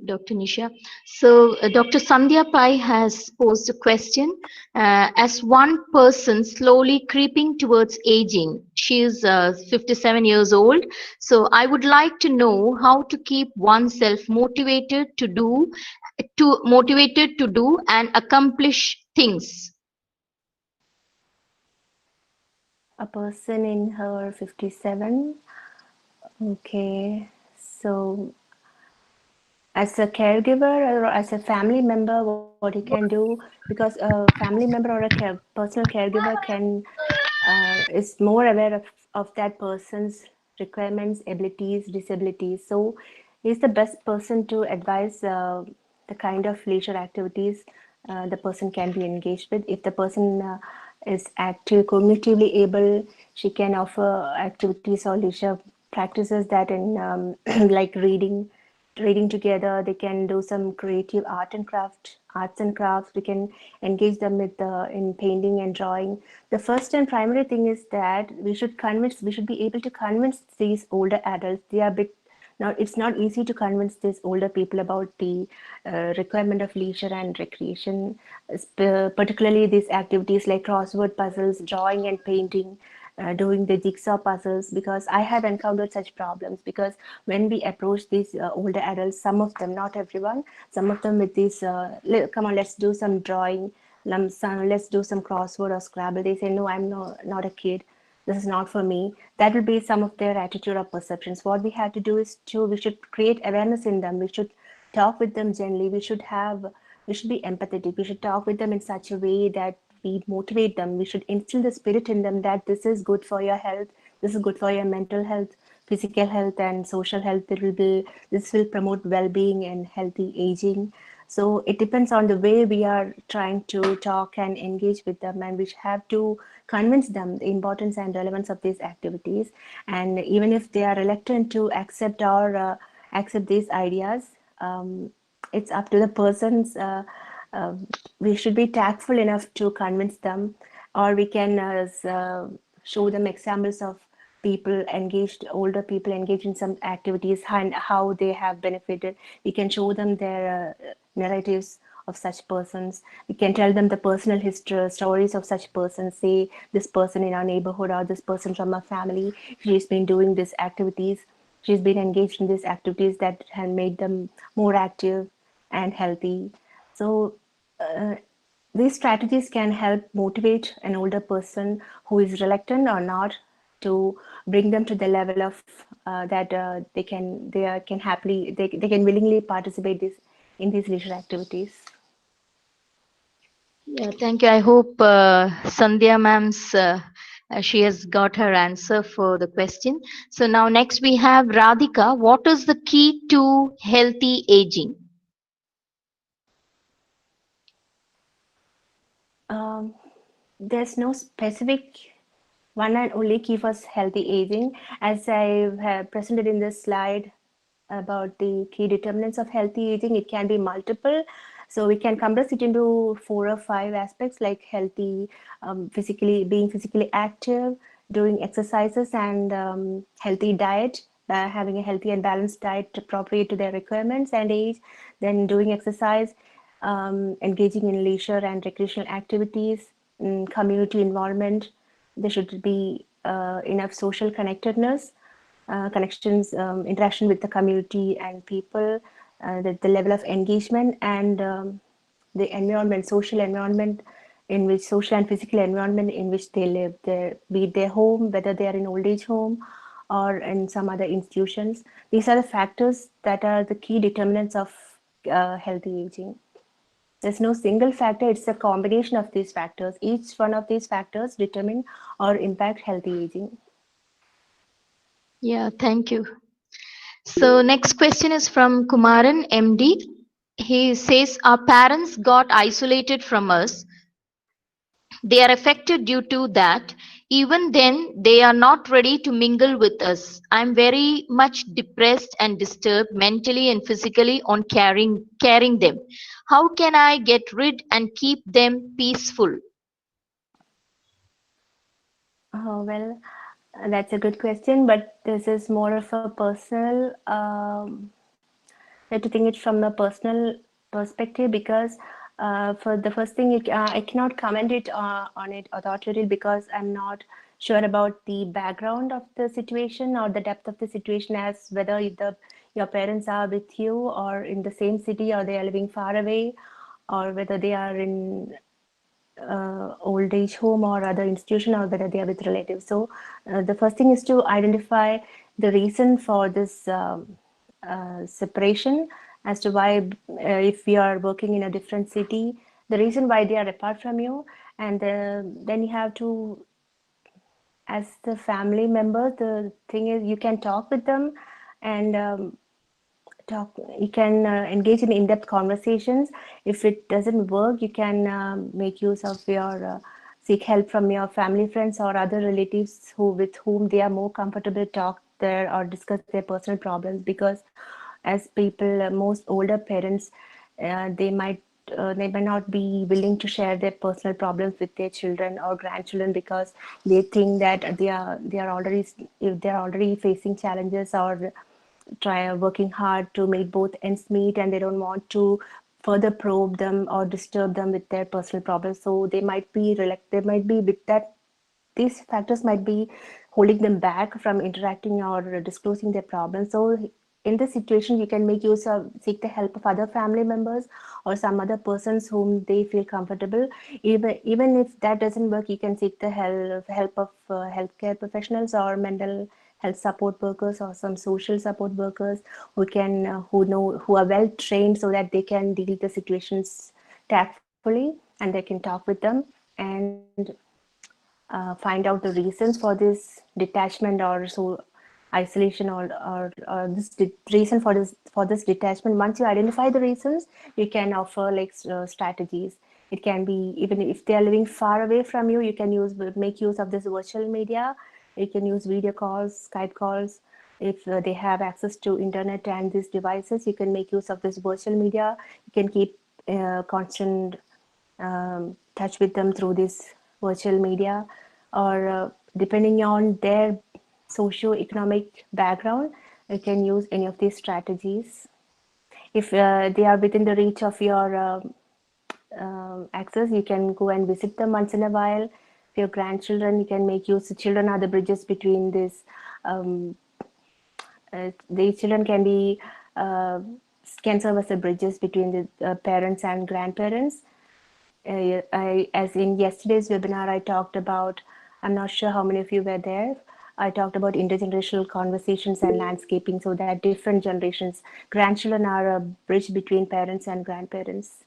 Dr. Nisha. So, Dr. Sandhya Pai has posed a question. As one person slowly creeping towards aging, she is 57 years old. So, I would like to know how to keep oneself motivated to do and accomplish things. A person in her 57. Okay, so as a caregiver or as a family member, what you can do, because a family member or a personal caregiver can is more aware of that person's requirements, abilities, disabilities. So he's the best person to advise the kind of leisure activities the person can be engaged with. If the person is active, cognitively able, she can offer activities or leisure practices that in like reading together. They can do some creative arts and crafts. We can engage them with in painting and drawing. The first and primary thing is that we should be able to convince these older adults. They are a bit now, it's not easy to convince these older people about the requirement of leisure and recreation, particularly these activities like crossword puzzles, drawing and painting, doing the jigsaw puzzles, because I have encountered such problems. Because when we approach these older adults, some of them, not everyone, some of them with these, come on, let's do some drawing, let's do some crossword or Scrabble. They say, no, I'm not a kid, this is not for me. That will be some of their attitude or perceptions. What we have to do is we should create awareness in them. We should talk with them gently. We should be empathetic. We should talk with them in such a way that we motivate them. We should instill the spirit in them that this is good for your health, this is good for your mental health, physical health, and social health. This will promote well-being and healthy aging. So it depends on the way we are trying to talk and engage with them, and we have to convince them the importance and relevance of these activities. And even if they are reluctant to accept these ideas, it's up to the persons. Uh, we should be tactful enough to convince them, or we can show them examples of older people engaged in some activities and how they have benefited. We can show them their narratives of such persons. We can tell them the personal history stories of such persons. Say this person in our neighborhood or this person from our family, she's been doing these activities. She's been engaged in these activities that have made them more active and healthy. So uh, these strategies can help motivate an older person who is reluctant or not, to bring them to the level of that can happily they can willingly participate this in these leisure activities. Yeah, thank you. I hope Sandhya ma'am's she has got her answer for the question. So now next we have Radhika. What is the key to healthy aging? Um, there's no specific one and only key for healthy aging. As I have presented in this slide about the key determinants of healthy aging, it can be multiple. So we can compress it into 4 or 5 aspects, like healthy, being physically active, doing exercises, and healthy diet, having a healthy and balanced diet appropriate to their requirements and age, then doing exercise, engaging in leisure and recreational activities, community involvement. There should be enough social connectedness, connections, interaction with the community and people, the level of engagement, and the environment, social environment in which social and physical environment in which they live, be it their home, whether they are in old age home or in some other institutions. These are the factors that are the key determinants of healthy aging. There's no single factor, it's a combination of these factors. Each one of these factors determine or impact healthy aging. Yeah, thank you. So next question is from Kumaran MD. He says our parents got isolated from us. They are affected due to that. Even then, they are not ready to mingle with us. I'm very much depressed and disturbed mentally and physically on caring them. How can I get rid and keep them peaceful? Oh, well, that's a good question, but this is more of a personal. You have to think it from a personal perspective because for the first thing, I cannot comment it on it authoritatively because I'm not sure about the background of the situation or the depth of the situation as whether your parents are with you or in the same city or they are living far away or whether they are in old age home or other institution or whether they are with relatives. So the first thing is to identify the reason for this separation as to why if we are working in a different city, the reason why they are apart from you, and then you have to, as the family member, the thing is you can talk with them and talk you can engage in in-depth conversations. If it doesn't work, you can make use of your seek help from your family friends or other relatives who with whom they are more comfortable to talk there or discuss their personal problems, because as people most older parents they might not be willing to share their personal problems with their children or grandchildren because they think that they are already, if they're already facing challenges or try working hard to make both ends meet, and they don't want to further probe them or disturb them with their personal problems. So they might be with that, these factors might be holding them back from interacting or disclosing their problems. So in this situation, you can make use of seek the help of other family members or some other persons whom they feel comfortable. Even if that doesn't work, you can seek the help of healthcare professionals or mental health support workers or some social support workers who can who are well trained so that they can deal the situations tactfully, and they can talk with them and find out the reasons for this detachment or so isolation or this reason for this detachment. Once you identify the reasons, you can offer like strategies. It can be, even if they are living far away from you, you can make use of this virtual media. You can use video calls, Skype calls. If they have access to internet and these devices, you can make use of this virtual media. You can keep constant touch with them through this virtual media, or depending on their socio-economic background, you can use any of these strategies. If they are within the reach of your access, you can go and visit them once in a while. If your grandchildren, you can make use. Children are the bridges between this. Um, these children uh, can serve as the bridges between the parents and grandparents. As in yesterday's webinar, I talked about, I'm not sure how many of you were there. I talked about intergenerational conversations and landscaping so that different generations, grandchildren are a bridge between parents and grandparents.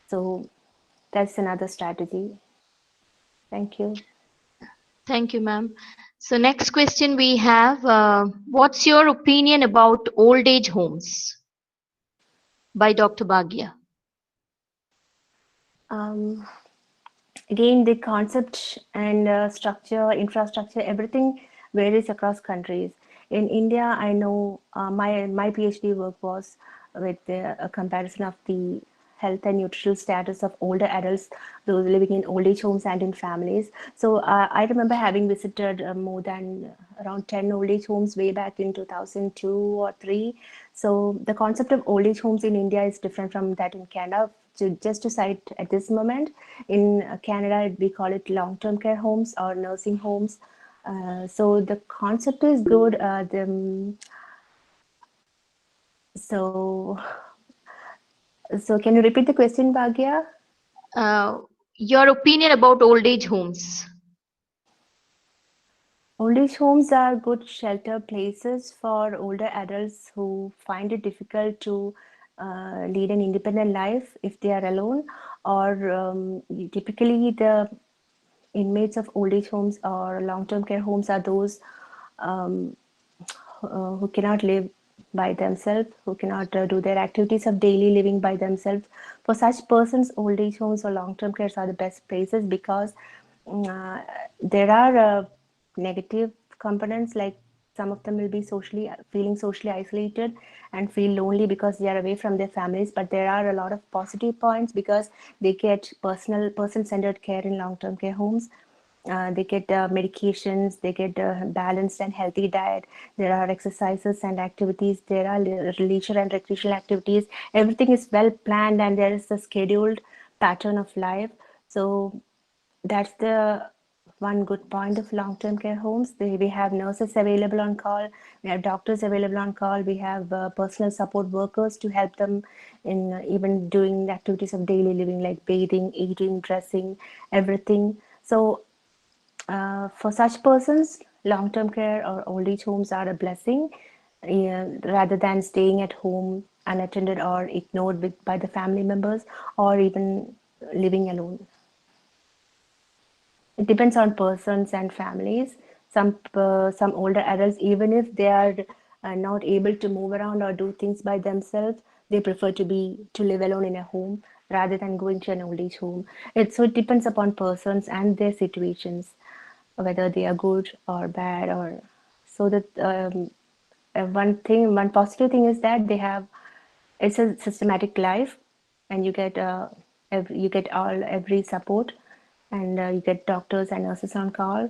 So that's another strategy. Thank you. Thank you, ma'am. So next question we have, what's your opinion about old age homes by Dr. Bhagia? Um, Again, the concept and structure, infrastructure, everything varies across countries. In India, I know my PhD work was with a comparison of the health and nutritional status of older adults, those living in old age homes and in families. So I remember having visited more than around 10 old age homes way back in 2002 or 3. So the concept of old age homes in India is different from that in Canada. Just to cite at this moment, in Canada, we call it long-term care homes or nursing homes. So the concept is good. So, so can you repeat the question, Bhagya? Uh, your opinion about old age homes? Old age homes are good shelter places for older adults who find it difficult to lead an independent life if they are alone, or typically the inmates of old age homes or long-term care homes are those um, who cannot live by themselves, who cannot do their activities of daily living by themselves. For such persons, old age homes or long-term cares are the best places because uh, there are negative components, like some of them will be socially feeling socially isolated and feel lonely because they are away from their families, but there are a lot of positive points because they get personal person-centered care in long-term care homes. They get medications, they get balanced and healthy diet. There are exercises and activities. There are leisure and recreational activities. Everything is well planned and there is a scheduled pattern of life. So that's the one good point of long-term care homes. We have nurses available on call, we have doctors available on call, we have personal support workers to help them in even doing the activities of daily living like bathing, eating, dressing, everything. So for such persons, long-term care or old age homes are a blessing, rather than staying at home unattended or ignored by the family members, or even living alone. It depends on persons and families. Some older adults, even if they are not able to move around or do things by themselves, they prefer to live alone in a home rather than going to an old age home. It depends upon persons and their situations, whether they are good or bad, or so that one positive thing is that they have it's a systematic life, and you get every support, and you get doctors and nurses on call,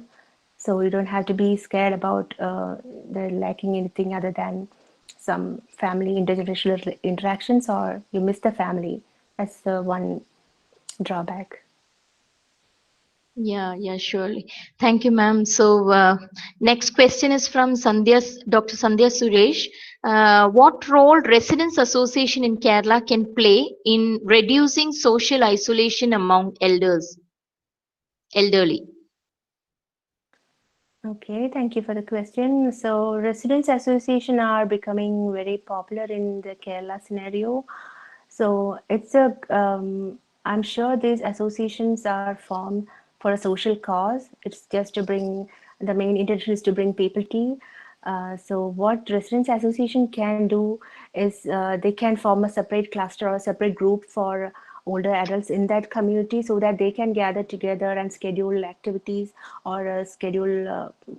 so you don't have to be scared about the lacking anything other than some family intergenerational interactions, or you miss the family. That's the one drawback. Yeah, yeah, surely. Thank you, ma'am. So, next question is from Dr. Sandhya Suresh. What role residents association in Kerala can play in reducing social isolation among elderly? Okay, thank you for the question. So, residents association are becoming very popular in the Kerala scenario. So, I'm sure these associations are formed for a social cause. It's just to bring, the main intention is to bring people to. So, what residents association can do is they can form a separate cluster or a separate group for older adults in that community so that they can gather together and schedule activities, or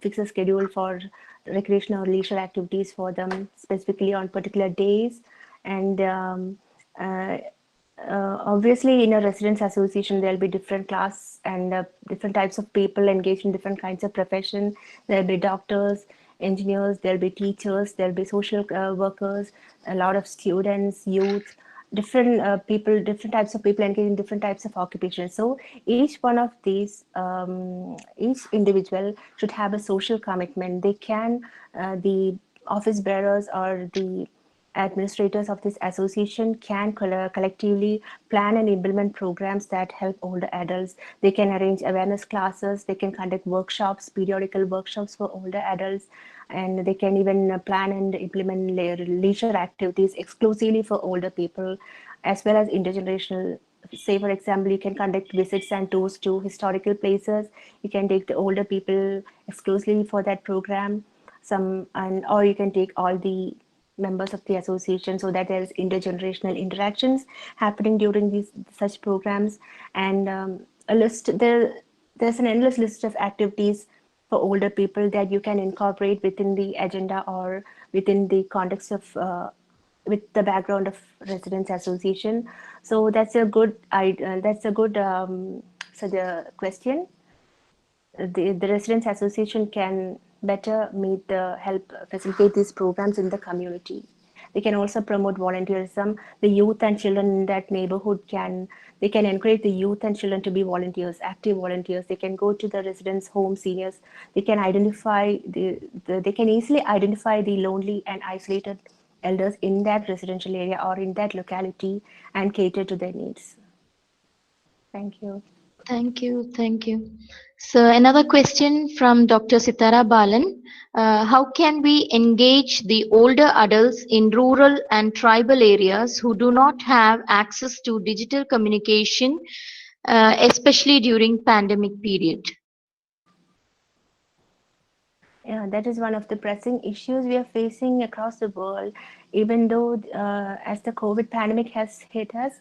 fix a schedule for recreational or leisure activities for them specifically on particular days. And uh, obviously in a residents association there'll be different class and different types of people engaged in different kinds of profession. There'll be doctors, engineers, there'll be teachers, there'll be social workers, a lot of students, youth, different people, different types of people engaged in different types of occupations. So each one of these, each individual should have a social commitment. They can, the office bearers or the administrators of this association can collectively plan and implement programs that help older adults. They can arrange awareness classes, they can conduct workshops, periodical workshops for older adults, and they can even plan and implement leisure activities exclusively for older people, as well as intergenerational. Say, for example, you can conduct visits and tours to historical places. You can take the older people exclusively for that program. Or you can take all the members of the association so that there's intergenerational interactions happening during these such programs. And a list there there's an endless list of activities for older people that you can incorporate within the agenda or within the context of with the background of residents association. So that's a good so the question. The residents association can better meet the help facilitate these programs in the community. They can also promote volunteerism. The youth and children in that neighborhood can, they can encourage the youth and children to be volunteers, active volunteers. They can go to the residents home seniors. They can identify they can easily identify the lonely and isolated elders in that residential area or in that locality and cater to their needs. Thank you. Thank you, thank you. So another question from Dr. Sitara Balan. How can we engage the older adults in rural and tribal areas who do not have access to digital communication, especially during pandemic period? Yeah, that is one of the pressing issues we are facing across the world. Even though, as the COVID pandemic has hit us,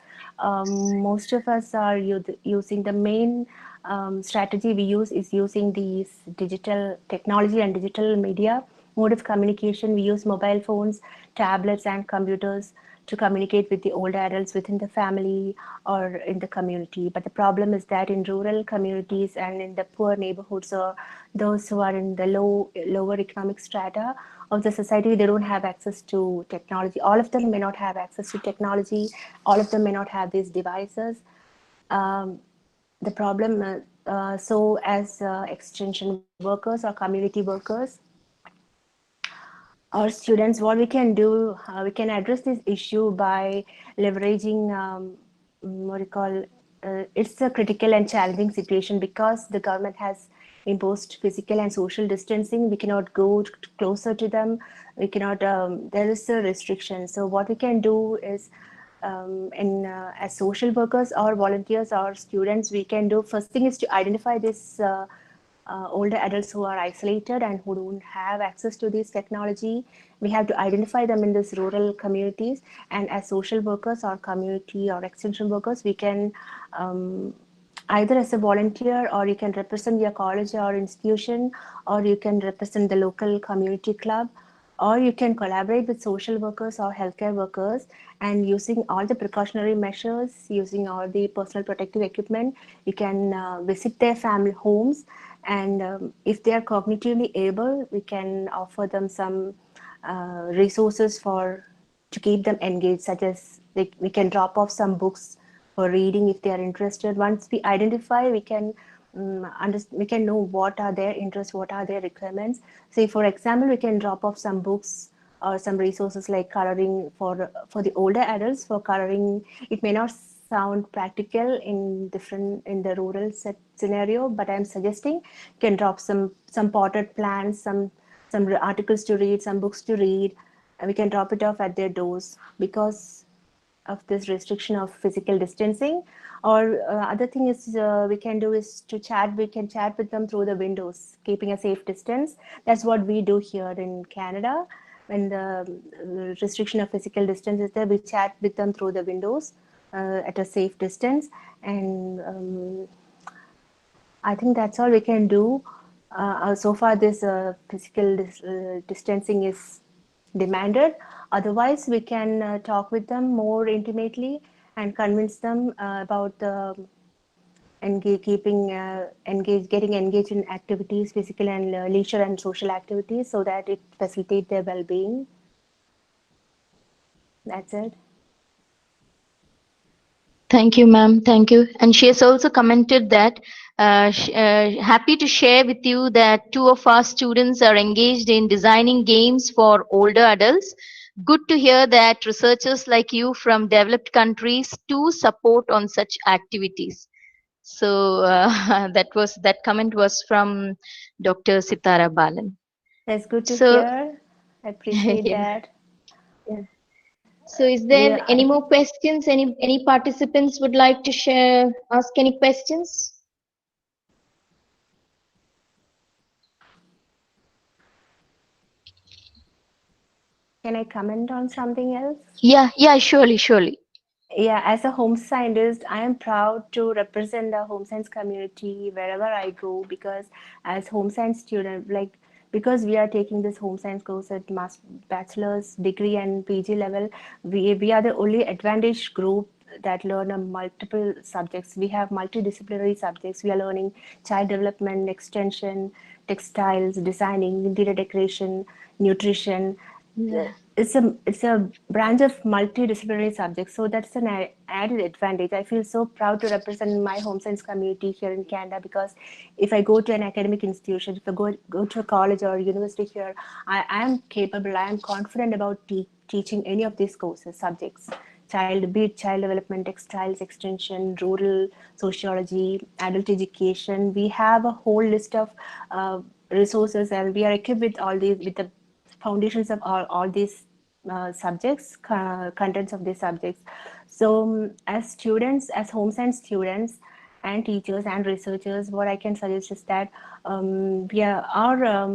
most of us are using the main strategy we use is using these digital technology and digital media mode of communication. We use mobile phones, tablets, and computers to communicate with the older adults within the family or in the community. But the problem is that in rural communities and in the poor neighborhoods or those who are in the lower economic strata of the society, they don't have access to technology. All of them may not have access to technology. All of them may not have these devices. Um, the problem, so as extension workers or community workers, our students, what we can do, we can address this issue by leveraging what you call, it's a critical and challenging situation because the government has imposed physical and social distancing. We cannot go closer to them. We cannot, there is a restriction. So what we can do is, as social workers or volunteers or students, we can do, first thing is to identify this older adults who are isolated and who don't have access to this technology. We have to identify them in these rural communities, and as social workers or community or extension workers, we can either as a volunteer, or you can represent your college or institution, or you can represent the local community club, or you can collaborate with social workers or healthcare workers, and using all the precautionary measures, using all the personal protective equipment, you can visit their family homes, and if they are cognitively able, we can offer them some resources for to keep them engaged, such as we can drop off some books for reading if they are interested. Once we identify, we can we can know what are their interests, what are their requirements. Say, for example, we can drop off some books or some resources like coloring for the older adults for coloring. It may not sound practical in different in the rural scenario, but I'm suggesting you can drop some potted plants, some articles to read, some books to read, and we can drop it off at their doors because of this restriction of physical distancing. Or other thing is we can do is to chat. We can chat with them through the windows, keeping a safe distance. That's what we do here in Canada. When the restriction of physical distance is there, we chat with them through the windows at a safe distance. And I think that's all we can do. So far, this physical distancing is demanded. Otherwise, we can talk with them more intimately and convince them about the keeping engaged, getting engaged in activities, physical and leisure and social activities, so that it facilitates their well-being. That's it. Thank you, ma'am. Thank you. And she has also commented that happy to share with you that two of our students are engaged in designing games for older adults. Good to hear that researchers like you from developed countries too support on such activities. So that comment was from Dr. Sitara Balan. That's good to So hear. I appreciate yeah, that. yeah. So is We there any are, more questions? Any participants would like to share, ask any questions? can I comment on something else? Yeah, yeah, surely, surely. Yeah, as a home scientist, I am proud to represent the home science community wherever I go, because as home science student, like, because we are taking this home science course at bachelor's degree and PG level, we are the only advantaged group that learn a multiple subjects. We have multidisciplinary subjects. We are learning child development, extension, textiles, designing, interior decoration, nutrition. Yeah. It's a branch of multidisciplinary subjects, so that's an added advantage. I feel so proud to represent my home science community here in Canada, because if I go to an academic institution, if I go to a college or university here, I am capable, I am confident about teaching any of these courses subjects be it child development, textiles, extension, rural sociology, adult education. We have a whole list of resources, and we are equipped with all these, with the foundations of all these subjects, contents of these subjects. So as students, as home science students and teachers and researchers, what I can suggest is that our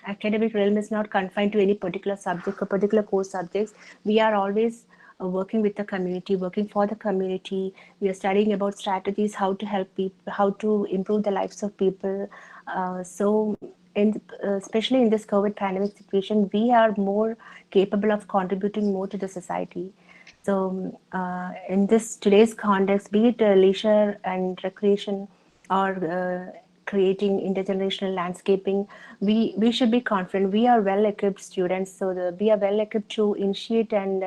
academic realm is not confined to any particular subject or particular core subjects. We are always working with the community, working for the community. We are studying about strategies, how to help people, how to improve the lives of people. Especially in this COVID pandemic situation, we are more capable of contributing more to the society. So, in this today's context, be it leisure and recreation or creating intergenerational landscaping, we should be confident. We are well equipped students, so we are well equipped to initiate and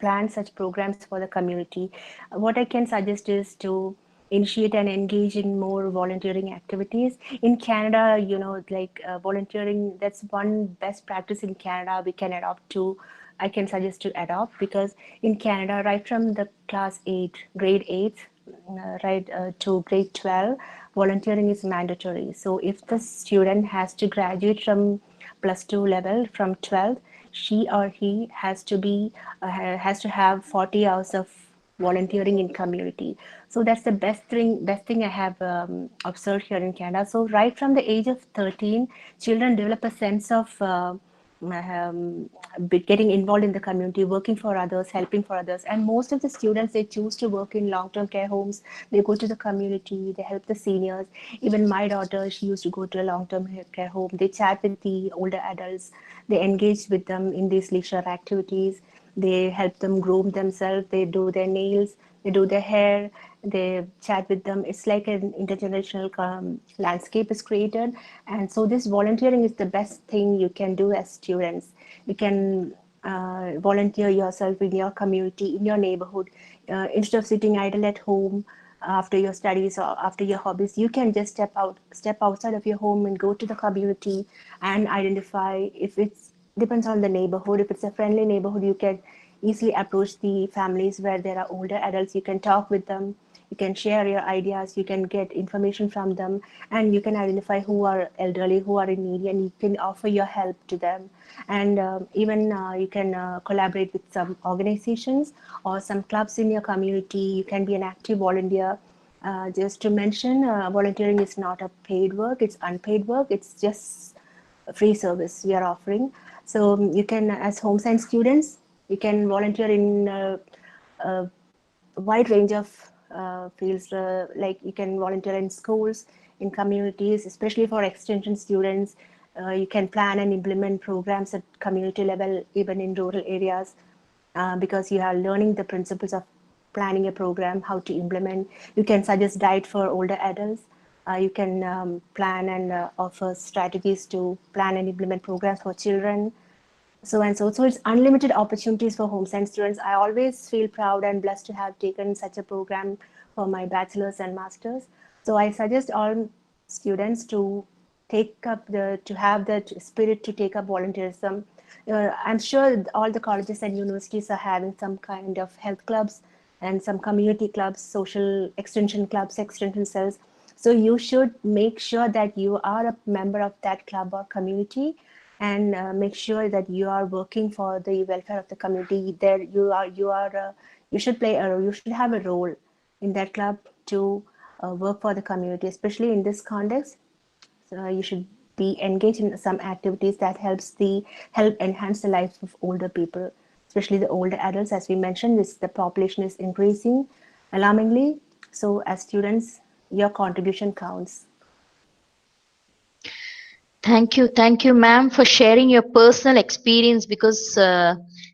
plan such programs for the community. What I can suggest is to initiate and engage in more volunteering activities. In Canada, like volunteering, that's one best practice in Canada we can adopt to. I can suggest to adopt, because in Canada, right from the class 8, grade 8, right to grade 12, volunteering is mandatory. So if the student has to graduate from plus 2 level from 12th, she or he has to have 40 hours of volunteering in community. So that's the best thing I have observed here in Canada. So right from the age of 13, children develop a sense of getting involved in the community, working for others, helping for others. And most of the students, they choose to work in long-term care homes. They go to the community, they help the seniors. Even my daughter, she used to go to a long-term care home. They chat with the older adults. They engage with them in these leisure activities. They help them groom themselves. They do their nails. They do their hair. They chat with them. It's like an intergenerational landscape is created. And so this volunteering is the best thing you can do as students. You can volunteer yourself in your community, in your neighborhood. Instead of sitting idle at home after your studies or after your hobbies, you can just step outside of your home and go to the community and identify. If it's depends on the neighborhood, if it's a friendly neighborhood, you can easily approach the families where there are older adults. You can talk with them, you can share your ideas, you can get information from them, and you can identify who are elderly, who are in need, and you can offer your help to them. And even you can collaborate with some organizations or some clubs in your community. You can be an active volunteer. Just to mention, volunteering is not a paid work, it's unpaid work, it's just a free service we are offering. So you can, as home science students, you can volunteer in a wide range of fields. Like you can volunteer in schools, in communities, especially for extension students. You can plan and implement programs at community level, even in rural areas, because you are learning the principles of planning a program, how to implement. You can suggest diet for older adults. You can plan and offer strategies to plan and implement programs for children, so and so. So it's unlimited opportunities for home science students. I always feel proud and blessed to have taken such a program for my bachelor's and master's. So I suggest all students to have that spirit to take up volunteerism. I'm sure all the colleges and universities are having some kind of health clubs and some community clubs, social extension clubs, extension cells. So you should make sure that you are a member of that club or community, and make sure that you are working for the welfare of the community. There you should play a you should have a role in that club to work for the community, especially in this context. So you should be engaged in some activities that help enhance the life of older people, especially the older adults. As we mentioned, the population is increasing alarmingly. So as students, your contribution counts. Thank you, ma'am, for sharing your personal experience. Because,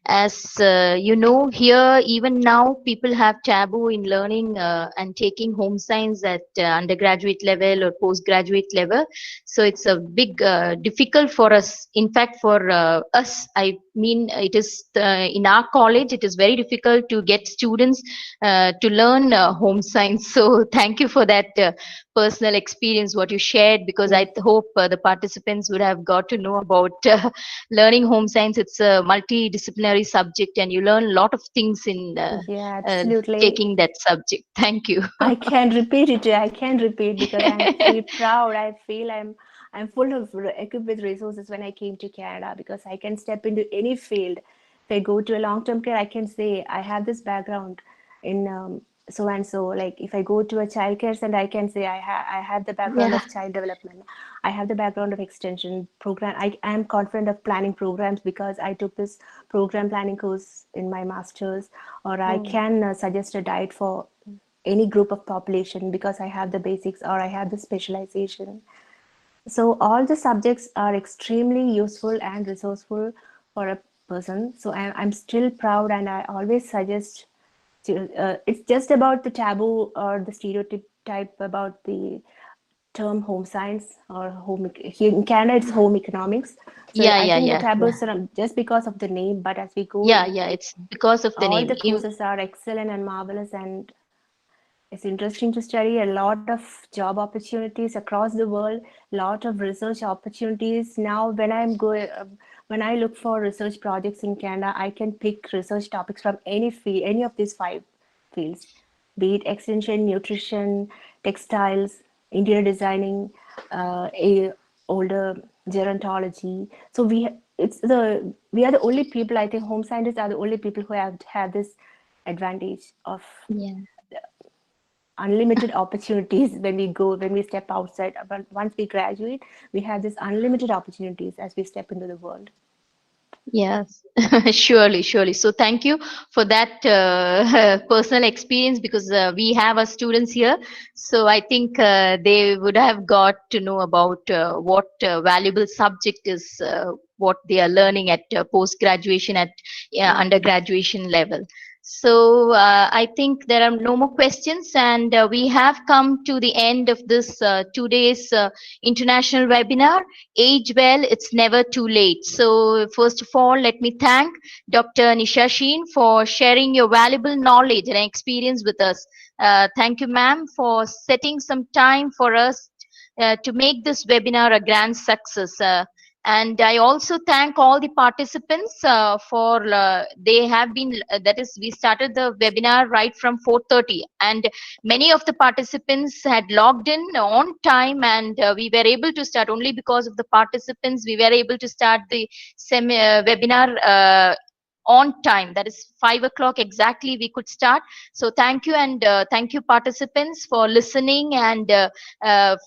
as you know, here even now people have taboo in learning and taking home science at undergraduate level or postgraduate level. So it's a big difficult for us. In fact, for us, I mean it is in our college it is very difficult to get students to learn home science. So thank you for that personal experience what you shared, because I Mm, hope the participants would have got to know about learning home science. It's a multidisciplinary subject and you learn a lot of things in yeah, uh, absolutely. taking that subject. Thank you. I can repeat it. I can repeat because I feel proud. I feel I'm full of equipped with resources when I came to Canada because I can step into any field. If I go to a long-term care, I can say I have this background in so and so. Like if I go to a childcare center, I can say I have the background Yeah. of child development. I have the background of extension program. I am confident of planning programs because I took this program planning course in my master's, or I Oh, can suggest a diet for any group of population because I have the basics or I have the specialization. So all the subjects are extremely useful and resourceful for a person. So I'm still proud and I always suggest to, it's just about the taboo or the stereotype type about the term home science or home here in Canada it's home economics. So yeah, I yeah, think the yeah, yeah, taboos are just because of the name, but as we go, yeah, yeah. It's because of the all name. the courses are excellent and marvelous and it's interesting to study a lot of job opportunities across the world, lot of research opportunities. Now, when I look for research projects in Canada, I can pick research topics from any field, any of these five fields, be it extension, nutrition, textiles, interior designing, older gerontology. So we are the only people. I think home scientists are the only people who have this advantage of Yeah. unlimited opportunities when we step outside. But once we graduate, we have this unlimited opportunities as we step into the world. Yes, surely, surely. So thank you for that personal experience, because we have our students here. So I think they would have got to know about what valuable subject is what they are learning at post graduation, at Mm. undergraduation level. So I think there are no more questions, and we have come to the end of this 2 days international webinar. Age well, it's never too late. So, first of all, let me thank Dr. Nisha Sheen for sharing your valuable knowledge and experience with us. Thank you, ma'am, for setting some time for us to make this webinar a grand success. And I also thank all the participants for they have been that is we started the webinar right from 4:30, and many of the participants had logged in on time, and we were able to start only because of the participants. We were able to start the webinar on time, that is 5 o'clock exactly we could start. So thank you, and thank you participants for listening, and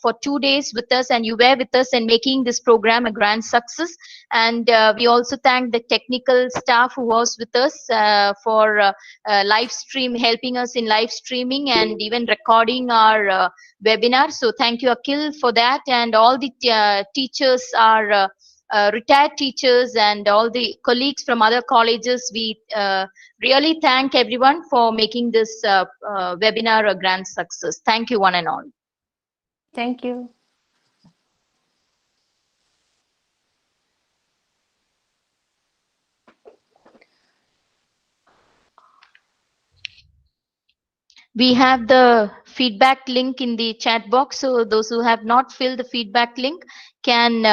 for 2 days with us, and you were with us and making this program a grand success. And we also thank the technical staff who was with us for live stream, helping us in live streaming and even recording our webinar. So thank you, Akil, for that, and all the teachers are retired teachers and all the colleagues from other colleges. We really thank everyone for making this webinar a grand success. Thank you, one and all. Thank you. We have the feedback link in the chat box, so those who have not filled the feedback link can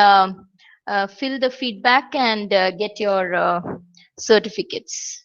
fill the feedback and get your certificates.